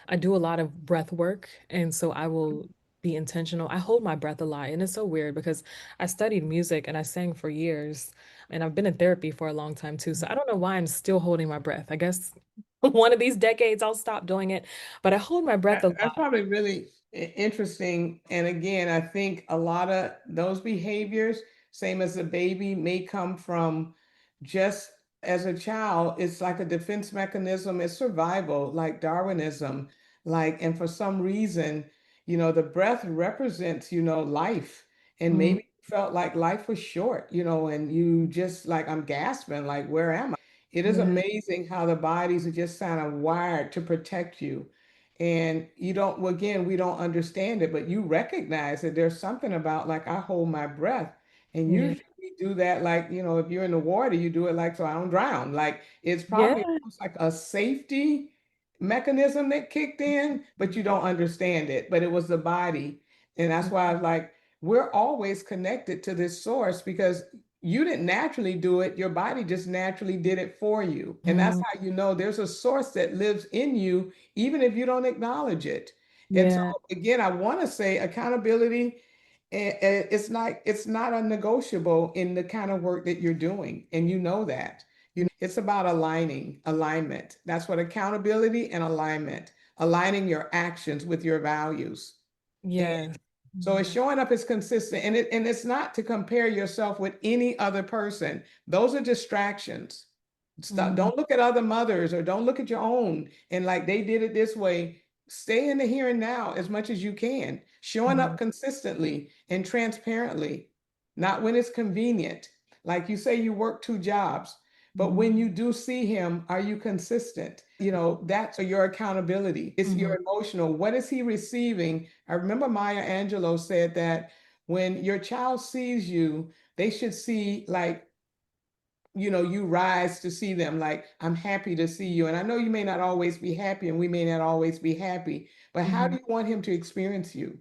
I do a lot of breath work, and so I will be intentional. I hold my breath a lot, and it's so weird because I studied music and I sang for years, and I've been in therapy for a long time too. So I don't know why I'm still holding my breath. I guess one of these decades I'll stop doing it, but I hold my breath a That's lot. probably really interesting. And again, I think a lot of those behaviors, same as a baby, may come from just as a child. It's like a defense mechanism, it's survival, like Darwinism. Like, and for some reason, the breath represents, life. And Mm, maybe you felt like life was short, and you just like, I'm gasping, like, where am I? It is yeah, amazing how the bodies are just kind of wired to protect you. And you don't, well, again, we don't understand it, but you recognize that there's something about like I hold my breath. And yeah, usually we do that, like, if you're in the water, you do it like so I don't drown. Like it's probably yeah. almost like a safety mechanism that kicked in, but you don't understand it. But it was the body. And that's why I was like, we're always connected to this source because you didn't naturally do it. Your body just naturally did it for you. And that's Mhm. how you know there's a source that lives in you, even if you don't acknowledge it. And so Yeah. again, I want to say accountability, it's not a negotiable in the kind of work that you're doing. And you know that. It's about alignment. That's what accountability and alignment, aligning your actions with your values. Yes. So it's Mhm. showing up as consistent, and it's not to compare yourself with any other person. Those are distractions. Stop, Mhm. don't look at other mothers or don't look at your own and like they did it this way. Stay in the here and now as much as you can, showing up Mhm. consistently and transparently, not when it's convenient. Like you say, you work two jobs, but Mhm. when you do see him, are you consistent? That's your accountability. It's Mhm. your emotional. What is he receiving? I remember Maya Angelou said that when your child sees you, they should see like, you rise to see them. Like, I'm happy to see you. And I know you may not always be happy and we may not always be happy, but how do Mhm. you want him to experience you?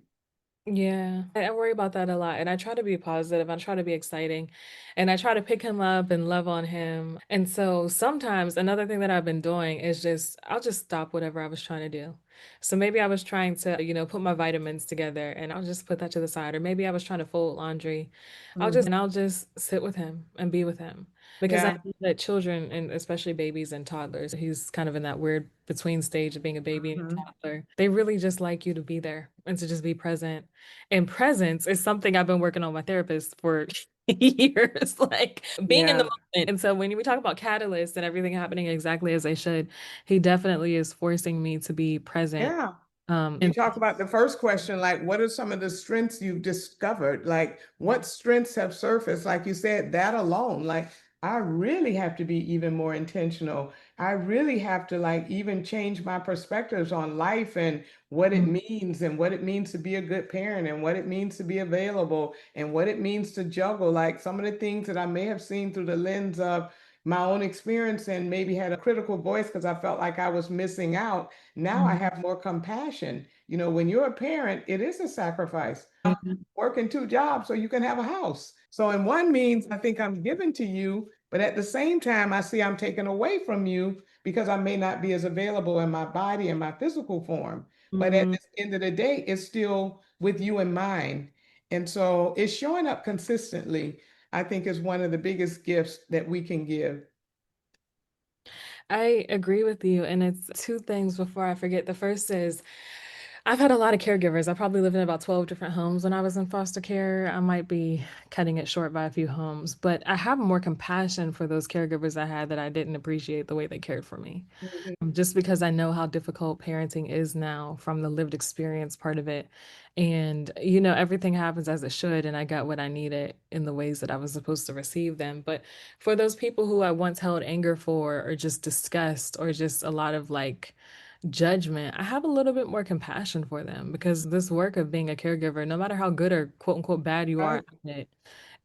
Yeah, I worry about that a lot. And I try to be positive. I try to be exciting. And I try to pick him up and love on him. And so sometimes another thing that I've been doing is I'll just stop whatever I was trying to do. So maybe I was trying to, put my vitamins together and I'll just put that to the side. Or maybe I was trying to fold laundry. I'll just sit with him and be with him. Because I Yeah. know that children, and especially babies and toddlers, he's kind of in that weird between stage of being a baby and a Mhm. toddler. They really just like you to be there and to just be present, and presence is something I've been working on with my therapist for years, like being in the Yeah. moment. And so when we talk about catalysts and everything happening exactly as they should, he definitely is forcing me to be present. Yeah. You And talk about the first question, like what are some of the strengths you've discovered? Like what strengths have surfaced? Like you said, that alone, like I really have to be even more intentional. I really have to like even change my perspectives on life and what it means to be a good parent and what it means to be available and what it means to juggle. Like some of the things that I may have seen through the lens of my own experience and maybe had a critical voice because I felt like I was missing out. Now I have more compassion. When you're a parent, it is a sacrifice. Mhm. Working two jobs so you can have a house. So in one means, I think I'm giving to you, but at the same time, I see I'm taken away from you because I may not be as available in my body and my physical form. But at Mhm. the end of the day, it's still with you in mind. And so it's showing up consistently, I think is one of the biggest gifts that we can give. I agree with you. And it's two things before I forget. The first is I've had a lot of caregivers. I probably lived in about 12 different homes when I was in foster care. I might be cutting it short by a few homes, but I have more compassion for those caregivers I had that I didn't appreciate the way they cared for me. Mhm. Just because I know how difficult parenting is now from the lived experience part of it. And, everything happens as it should, and I got what I needed in the ways that I was supposed to receive them. But for those people who I once held anger for, or just disgust, or just a lot of like judgment, I have a little bit more compassion for them because this work of being a caregiver, no matter how good or quote unquote bad you are Right. at it,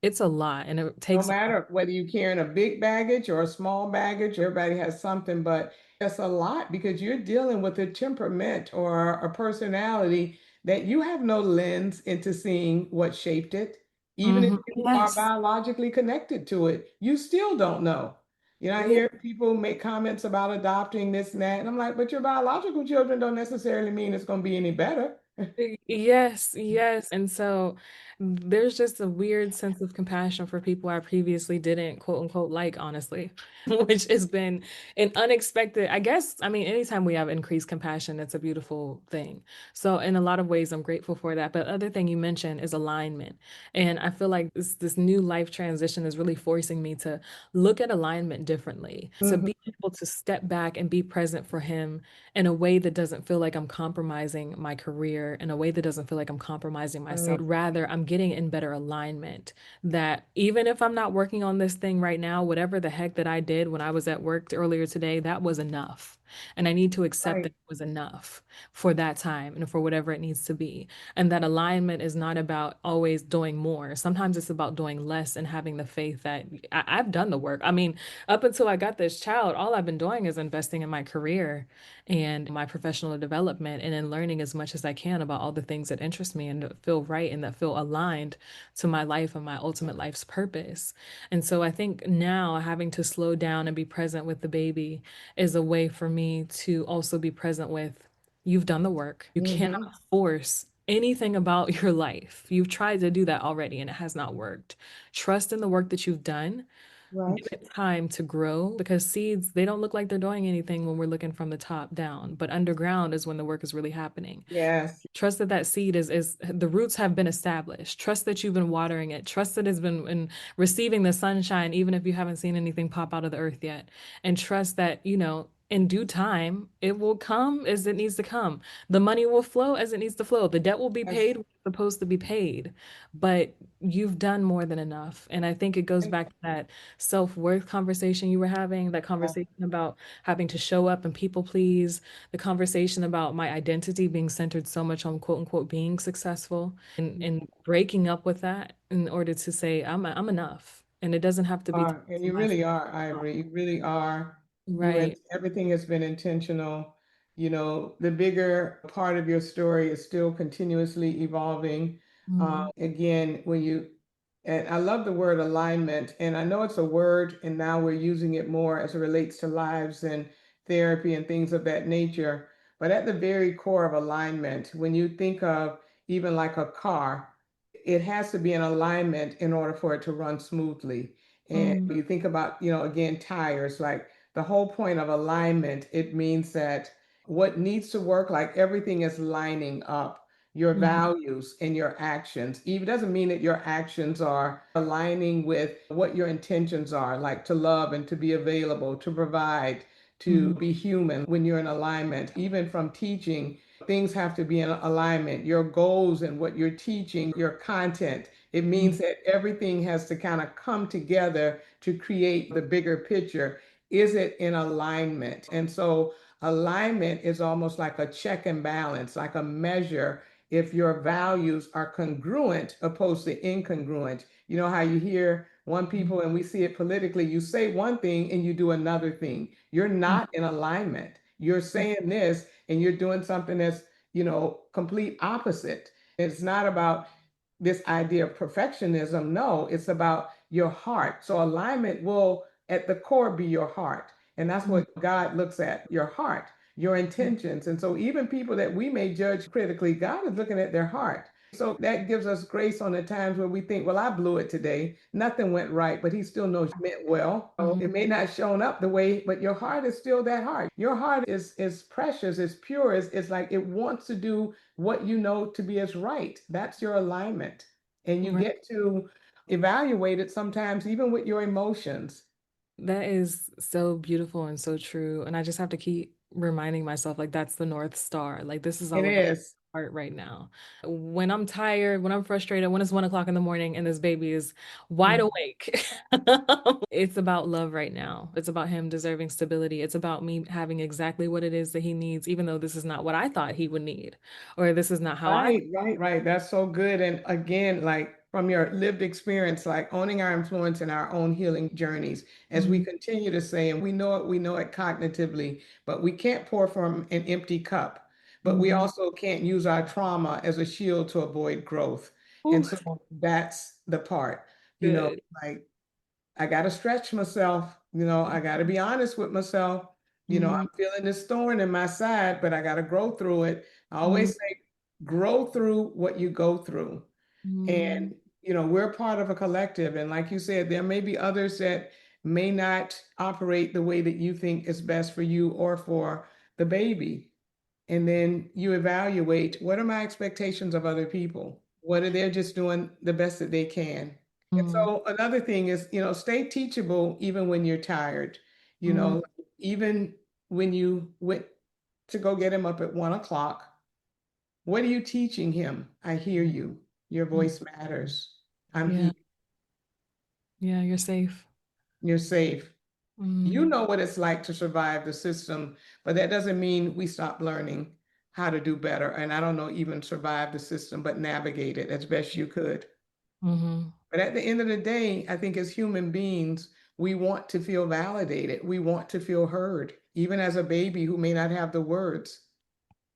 it's a lot and it No takes. matter whether you're carrying a big baggage or a small baggage, everybody has something, but that's a lot because you're dealing with a temperament or a personality that you have no lens into seeing what shaped it. Even if Mhm. you are Yes. biologically connected to it, you still don't know. I Yeah. hear people make comments about adopting this and that, and I'm like, but your biological children don't necessarily mean it's going to be any better. Yes, yes. And so there's just a weird sense of compassion for people I previously didn't quote unquote like, honestly, which has been an unexpected, I guess. I mean, anytime we have increased compassion, it's a beautiful thing. So in a lot of ways, I'm grateful for that. But other thing you mentioned is alignment. And I feel like this new life transition is really forcing me to look at alignment differently, to Mhm. be able to step back and be present for him in a way that doesn't feel like I'm compromising my career, in a way that doesn't feel like I'm compromising myself. Right. Rather, I'm getting in better alignment. That even if I'm not working on this thing right now, whatever the heck that I did when I was at work earlier today, that was enough. And I need to accept that Right. it was enough for that time and for whatever it needs to be. And that alignment is not about always doing more. Sometimes it's about doing less and having the faith that I've done the work. I mean, up until I got this child, all I've been doing is investing in my career and my professional development and in learning as much as I can about all the things that interest me and that feel right and that feel aligned to my life and my ultimate life's purpose. And so I think now having to slow down and be present with the baby is a way for me to also be present with you've done the work. You cannot Hmm. force anything about your life. You've tried to do that already and it has not worked. Trust in the work that you've done. Give Right. it time to grow because seeds, they don't look like they're doing anything when we're looking from the top down, but underground is when the work is really happening. Yes. Trust that that seed is the roots have been established. Trust that you've been watering it. Trust that it's been in receiving the sunshine, even if you haven't seen anything pop out of the earth yet. And trust that, in due time, it will come as it needs to come. The money will flow as it needs to flow. The debt will be Yes. paid when it's supposed to be paid. But you've done more than enough. And I think it goes back to that self-worth conversation you were having, that Yes. conversation about having to show up and people please, the conversation about my identity being centered so much on quote unquote being successful and breaking up with that in order to say I'm enough. And it doesn't have to be Are, and you my really are, Ivory. You really are. right. Everything has been intentional. The bigger part of your story is still continuously evolving. Mm, Again, and I love the word alignment, and I know it's a word, and now we're using it more as it relates to lives and therapy and things of that nature. But at the very core of alignment, when you think of even like a car, it has to be in alignment in order for it to run smoothly. And mm, you think about, again, tires, like the whole point of alignment, it means that what needs to work, like everything is lining up. Your mm, values and your actions. Even doesn't mean that your actions are aligning with what your intentions are, like to love and to be available, to provide, to mm, be human when you're in alignment. Even from teaching, things have to be in alignment. Your goals and what you're teaching, your content. It means mm, that everything has to kind of come together to create the bigger picture. Is it in alignment? And so alignment is almost like a check and balance, like a measure if your values are congruent opposed to incongruent. You know how you hear one mm, people and we see it politically, you say one thing and you do another thing. You're mm, not in alignment. You're saying this and you're doing something that's, complete opposite. It's not about this idea of perfectionism. No, it's about your heart. So alignment will at the core be your heart. And that's mm, what God looks at, your heart, your intentions. And so even people that we may judge critically, God is looking at their heart. So that gives us grace on the times where we think, well, I blew it today. Nothing went right, but he still knows you meant well. So mm, it may not shown up the way, but your heart is still that heart. Your heart is precious, is pure, is like it wants to do what you know to be as right. That's your alignment. And you right. get to evaluate it sometimes even with your emotions. That is so beautiful and so true. And I just have to keep reminding myself, like, that's the North Star. Like, this is It all about is. art right now. When I'm tired, when I'm frustrated, when it's 1 o'clock in the morning and this baby is wide Mm. awake, it's about love right now. It's about him deserving stability. It's about me having exactly what it is that he needs, even though this is not what I thought he would need, or this is not how I. Right, right, right. That's so good. And again, like from your lived experience, like owning our influence in our own healing journeys, as we Mhm, continue to say, and we know it cognitively, but we can't pour from an empty cup. But we mhm. also can't use our trauma as a shield to avoid growth. And Ooh, so that's the part, good. like I got to stretch myself. I got to be honest with myself. Mhm, I'm feeling this thorn in my side, but I got to grow through it. I mhm, always say, grow through what you go through. mhm, And, we're part of a collective. And like you said, there may be others that may not operate the way that you think is best for you or for the baby. And then you evaluate, what are my expectations of other people? What are they just doing the best that they can? And mhm, so another thing is, stay teachable even when you're tired. mhm, Even when you went to go get him up at 1 o'clock, what are you teaching him? I hear you. Your mhm. voice matters. I'm Yeah, here. yeah, you're safe. You're safe. You Mm, know what it's like to survive the system, but that doesn't mean we stop learning how to do better. And I don't know, even survive the system, but navigate it as best you could. mhm. But at the end of the day, I think as human beings, we want to feel validated. We want to feel heard, even as a baby who may not have the words.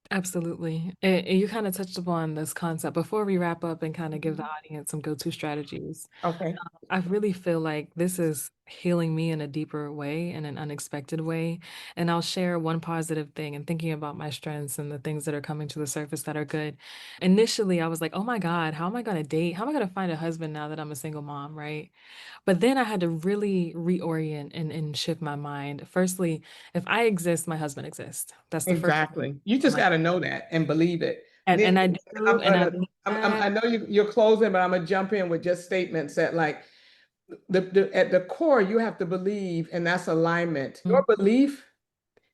Absolutely. And you kind of touched upon this concept before we wrap up and kind of give the Mhm. audience some go-to strategies. Okay. I really feel like this is healing me in a deeper way, in an unexpected way. And I'll share one positive thing and thinking about my strengths and the things that are coming to the surface that are good. Initially, I was like, oh my God, how am I going to date? How am I going to find a husband now that I'm a single mom, right? But then I had to really reorient and shift my mind. Firstly, if I exist, my husband exists. That's the first thing Exactly. You on just my got to know that and believe it. and I do, I'm and I gonna. mean I that. know you're closing, but I'm gonna jump in with just statements that, like, at the core, you have to believe, and that's alignment. Your Mm, belief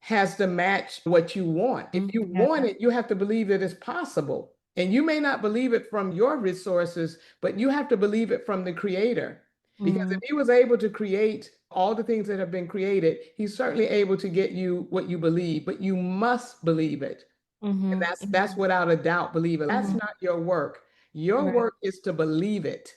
has to match what you want. If you yeah. want it, you have to believe that it's possible. And you may not believe it from your resources, but you have to believe it from the creator. Because if Mm, he was able to create all the things that have been created, he's certainly able to get you what you believe, but you must believe it. And mhm, that's without a doubt, believe it. That's mhm. not your work. Your Right. work is to believe it.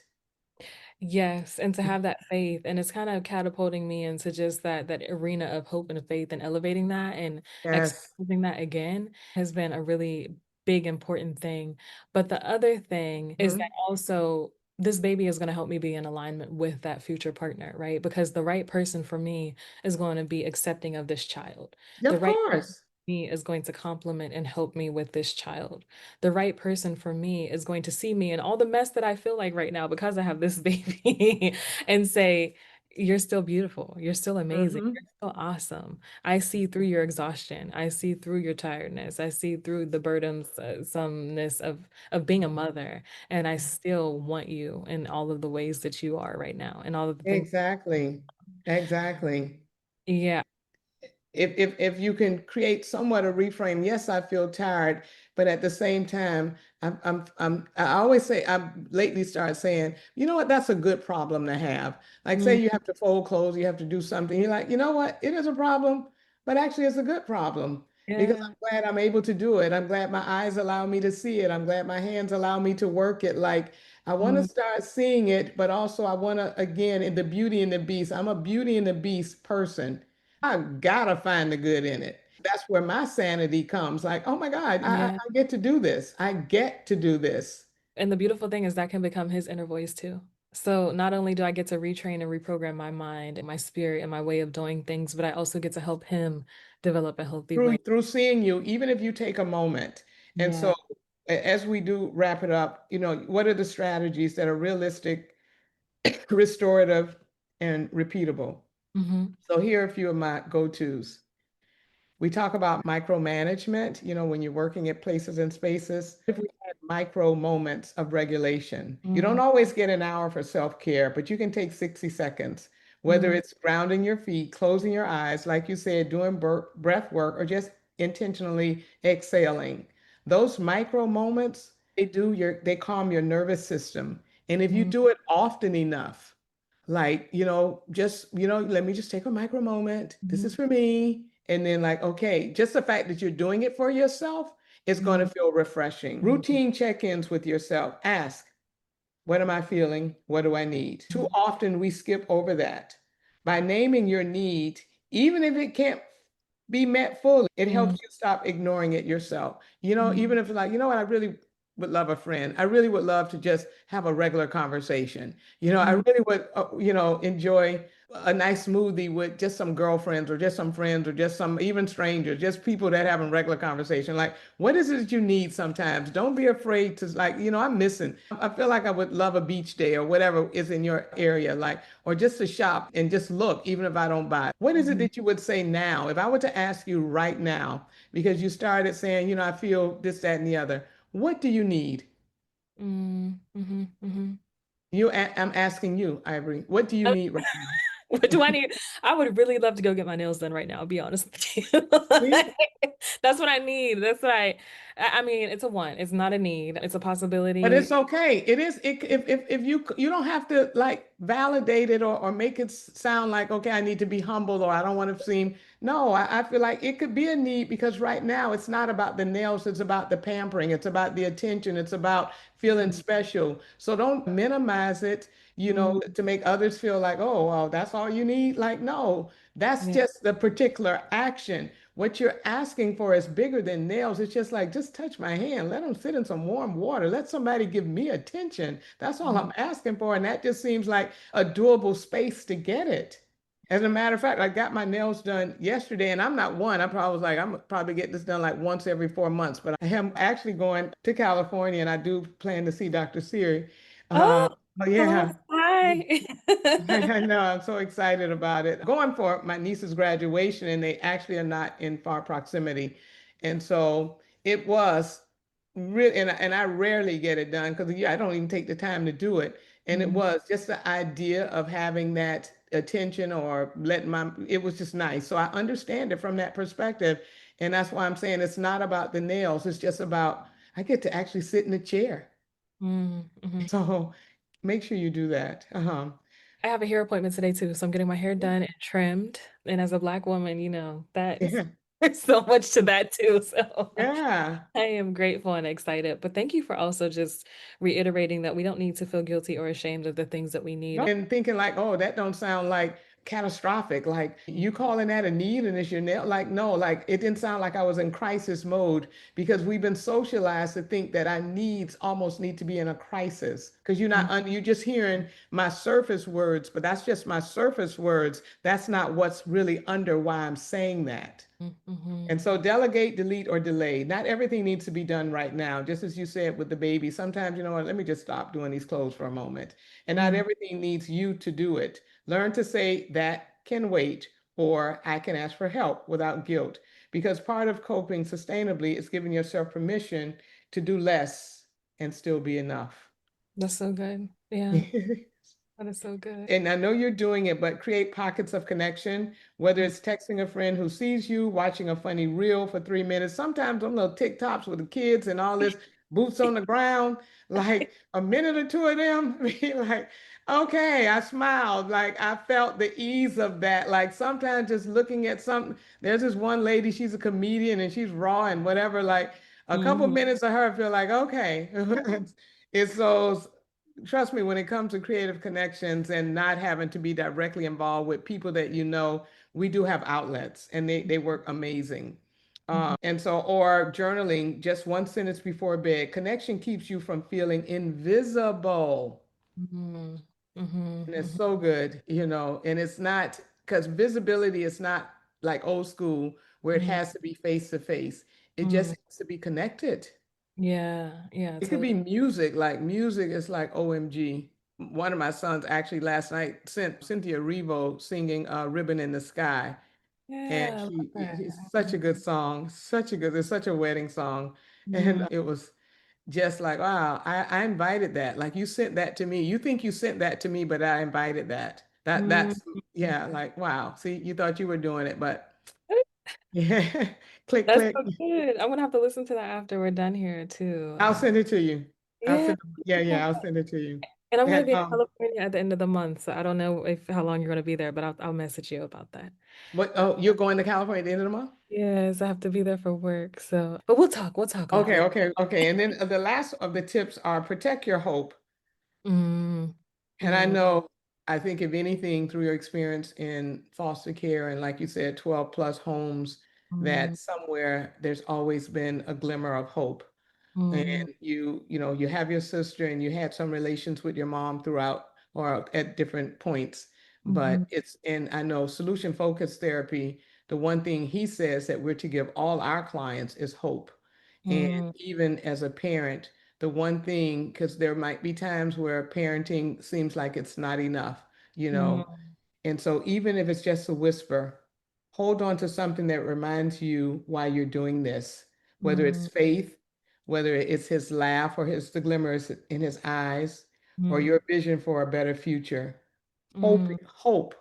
Yes, and to have that faith, and it's kind of catapulting me into just that arena of hope and faith and elevating that and Yes. exposing that again has been a really big important thing. But the other thing is that Mhm. also this baby is going to help me be in alignment with that future partner, right? Because the right person for me is going to be accepting of this child. The Of right course. me is going to complement and help me with this child. The right person for me is going to see me and all the mess that I feel like right now because I have this baby and say, you're still beautiful. You're still amazing. Hmm. You're still awesome. I see through your exhaustion. I see through your tiredness. I see through the burdensomeness of being a mother. And I still want you in all of the ways that you are right now and all of the things. Exactly. Exactly. Yeah. If you can create somewhat a reframe, yes, I feel tired, but at the same time, I always say I've lately started saying, you know what, that's a good problem to have. Like, say Mm, you have to fold clothes, you have to do something. You're like, you know what, it is a problem, but actually it's a good problem because yeah. I'm glad I'm able to do it. I'm glad my eyes allow me to see it. I'm glad my hands allow me to work it. Like, I want to Mm, start seeing it, but also I want to, again, in the beauty and the beast. I'm a beauty and the beast person. I've got to find the good in it. That's where my sanity comes. Like, oh my God, yeah. I get to do this. I get to do this And the beautiful thing is that can become his inner voice too. So not only do I get to retrain and reprogram my mind and my spirit and my way of doing things, but I also get to help him develop a healthy way. through seeing you, even if you take a moment. And Yeah. so, as we do wrap it up, what are the strategies that are realistic, restorative, and repeatable? Hmm. So here are a few of my go-tos. We talk about micromanagement, when you're working at places and spaces. If we had micro moments of regulation, you don't Hmm. always get an hour for self-care, but you can take 60 seconds, whether Hmm. it's grounding your feet, closing your eyes, like you said, doing breath work, or just intentionally exhaling. Those micro moments, they calm your nervous system. And if you Hmm. do it often enough, like, let me just take a micro moment. This is Hmm. for me. And then, like, okay, just the fact that you're doing it for yourself is going to Hmm. feel refreshing. Routine check-ins with yourself. Ask, what am I feeling? What do I need? Too often we skip over that. By naming your need, even if it can't be met fully, it Hmm. helps you stop ignoring it yourself. Hmm. Even if it's like, what, I really would love a friend. I really would love to just have a regular conversation. I Hmm. really would, enjoy a nice smoothie with just some girlfriends or just some friends or just some even strangers, just people that having regular conversation. Like, what is it that you need sometimes? Don't be afraid to, like, I'm missing. I feel like I would love a beach day or whatever is in your area, like, or just to shop and just look, even if I don't buy. What is it Hmm. that you would say now? If I were to ask you right now, because you started saying, I feel this, that, and the other, what do you need? Hmm. Hmm. Hmm. I'm asking you, Ivory, what do you need right now? What do I need? I would really love to go get my nails done right now, I'll be honest with you. See? That's what I need. That's what I mean, it's a want. It's not a need. It's a But possibility. it's okay. It is. If you don't have to, like, validate it or make it sound like, okay, I need to be humble or I don't want to seem. No, I feel like it could be a need because right now it's not about the nails, it's about the pampering, it's about the attention, it's about feeling Mhm. special. So don't minimize it, Mhm. to make others feel like, oh, well, that's all you need. Like, no, that's Yeah. just the particular action. What you're asking for is bigger than nails. It's just like, just touch my hand. Let them sit in some warm water. Let somebody give me attention. That's all Mhm. I'm asking for. And that just seems like a doable space to get it. As a matter of fact, I got my nails done yesterday, and I'm not one. I probably was like, I'm probably get this done like once every 4 months. But I am actually going to California, and I do plan to see Dr. Siri. Oh, Oh hello. yeah. Hi. I know, I'm so excited about it. Going for my niece's graduation, and they actually are not in far proximity. And so it was really, and I rarely get it done because yeah, I don't even take the time to do it. And it Mhm. was just the idea of having that attention or letting it was just nice. So I understand it from that perspective. And that's why I'm saying it's not about the nails, it's just about I get to actually sit in a chair. Mhm. Mhm. So make sure you do that. I have a hair appointment today too, so I'm getting my hair done and trimmed. And as a Black woman, that's Yeah. there's so much to that too. So Yeah. I am grateful and excited. But thank you for also just reiterating that we don't need to feel guilty or ashamed of the things that we No. need. And thinking like, oh, that don't sound like catastrophic. Like you calling that a need and it's your nail. Like, no, like it didn't sound like I was in crisis mode because we've been socialized to think that our needs almost need to be in a crisis. Because you're just hearing my surface words, but that's just my surface words. That's not what's really under why I'm saying that. Mhm. And so delegate, delete, or delay. Not everything needs to be done right now. Just as you said with the baby, sometimes, you know what, let me just stop doing these clothes for a moment. And not Mhm. everything needs you to do it. Learn to say that can wait or I can ask for help without guilt. Because part of coping sustainably is giving yourself permission to do less and still be enough. That's so good. Yeah, that is so good. And I know you're doing it, but create pockets of connection, whether Mm. it's texting a friend who sees you, watching a funny reel for 3 minutes. Sometimes them little TikToks with the kids and all this boots on the ground, like a minute or two of them, be like, okay, I smiled. Like I felt the ease of that. Like sometimes just looking at something, there's this one lady, she's a comedian and she's raw and whatever. Like a couple Mhm. minutes of her feel like, okay. It's so trust me, when it comes to creative connections and not having to be directly involved with people that we do have outlets and they work amazing. Mhm. And so, or journaling just one sentence before bed, connection keeps you from feeling invisible. Mhm. Mhm. And it's Mhm. so good, and it's not because visibility is not like old school where it Mhm. has to be face to face. It just Mhm. has to be connected. Yeah, yeah, It could be totally. music, like music is like OMG. One of my sons actually last night sent Cynthia Revo singing Ribbon in the Sky. And Yeah, I love it's that. such a good song, it's such a wedding song. And Mhm. it was just like, wow, I invited that. Like you sent that to me. You think you sent that to me, but I invited that. Mhm. That's, yeah, like, wow. See, you thought you were doing it, but yeah, click, That's click. so good. I'm gonna have to listen to that after we're done here too. I'll send it to you. Yeah, Yeah, yeah, I'll send it to you. and I'm gonna And be in California at the end of the month, so I don't know if how long you're gonna be there, but I'll message you about that. what? Uh, Oh, you're going to California at the end of the month? yes, I have to be there for work, so but we'll talk Okay, offline. okay, okay. And then the last of the tips are protect your hope. Mm, And I mm, know, I think if anything, through your experience in foster care and like you said, 12 plus homes, mm, that somewhere there's always been a glimmer of hope. And mm, you have your sister and you had some relations with your mom throughout or at different points. mhm, But and I know solution focused therapy, the one thing he says that we're to give all our clients is hope. And mm, even as a parent, the one thing, because there might be times where parenting seems like it's not enough, you know. mm, And so even if it's just a whisper, hold on to something that reminds you why you're doing this, whether it's mm, faith, whether it's his laugh or the glimmers in his eyes, or mm, your vision for a better future. mm, Hope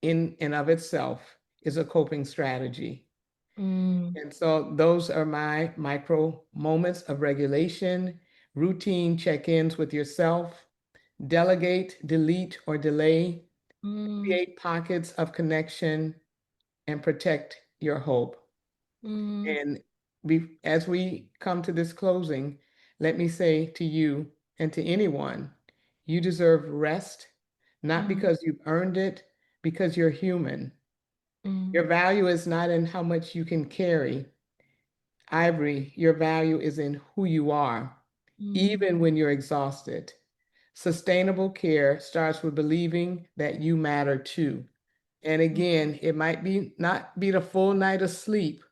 in and of itself is a coping strategy. mm, And so those are my micro moments of regulation, routine check-ins with yourself, delegate, delete, or delay, Mm, create pockets of connection, and protect your hope. mm, And as we come to this closing, let me say to you and to anyone, you deserve rest, not mm, because you've earned it, because you're human. Your mm, value is not in how much you can carry. Ivory, your value is in who you are, mm, even when you're exhausted. Sustainable care starts with believing that you matter too. And mm. again, it might be not be the full night of sleep,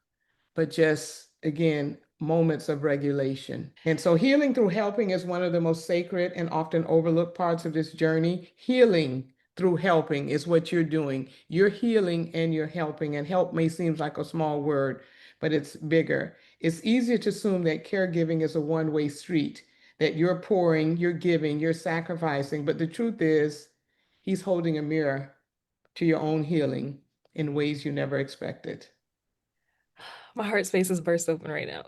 but just again, moments of regulation. And so, healing through helping is one of the most sacred and often overlooked parts of this journey. Healing through helping is what you're doing. You're healing and you're helping. And help may seem like a small word, but it's bigger. It's easier to assume that caregiving is a one-way street, that you're pouring, you're giving, you're sacrificing. But the truth is, he's holding a mirror to your own healing in ways you never expected. My heart space is burst open right now.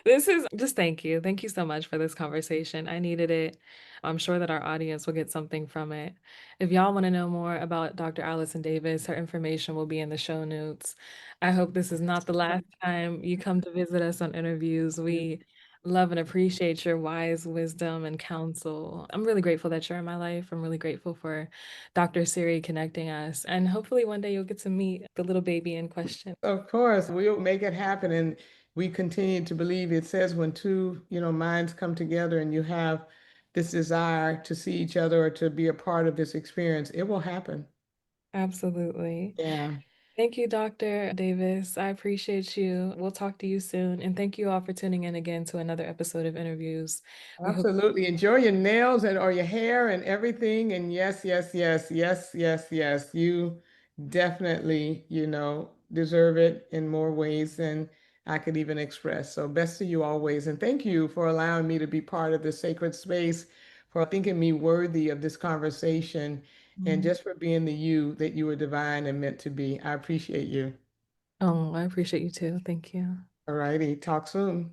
This is just thank you. Thank you so much for this conversation. I needed it. I'm sure that our audience will get something from it. If y'all want to know more about Dr. Allison Davis, her information will be in the show notes. I hope this is not the last time you come to visit us on interviews. We love and appreciate your wise wisdom and counsel. I'm really grateful that you're in my life. I'm really grateful for Dr. Siri connecting us. And hopefully one day you'll get to meet the little baby in question. Of course, we'll make it happen. And we continue to believe it says when two, minds come together and you have this desire to see each other or to be a part of this experience, it will happen. Absolutely. Yeah, Thank you, Dr. Davis. I appreciate you. We'll talk to you soon. And thank you all for tuning in again to another episode of Interviews. We hope absolutely. Enjoy your nails and or your hair and everything. And yes, yes, yes, yes, yes, yes. You definitely, deserve it in more ways than I could even express. So best to you always. And thank you for allowing me to be part of this sacred space, for thinking me worthy of this conversation, and Mm. just for being the you that you were divine and meant to be. I appreciate you. Oh, I appreciate you too. Thank you. All righty. Talk soon.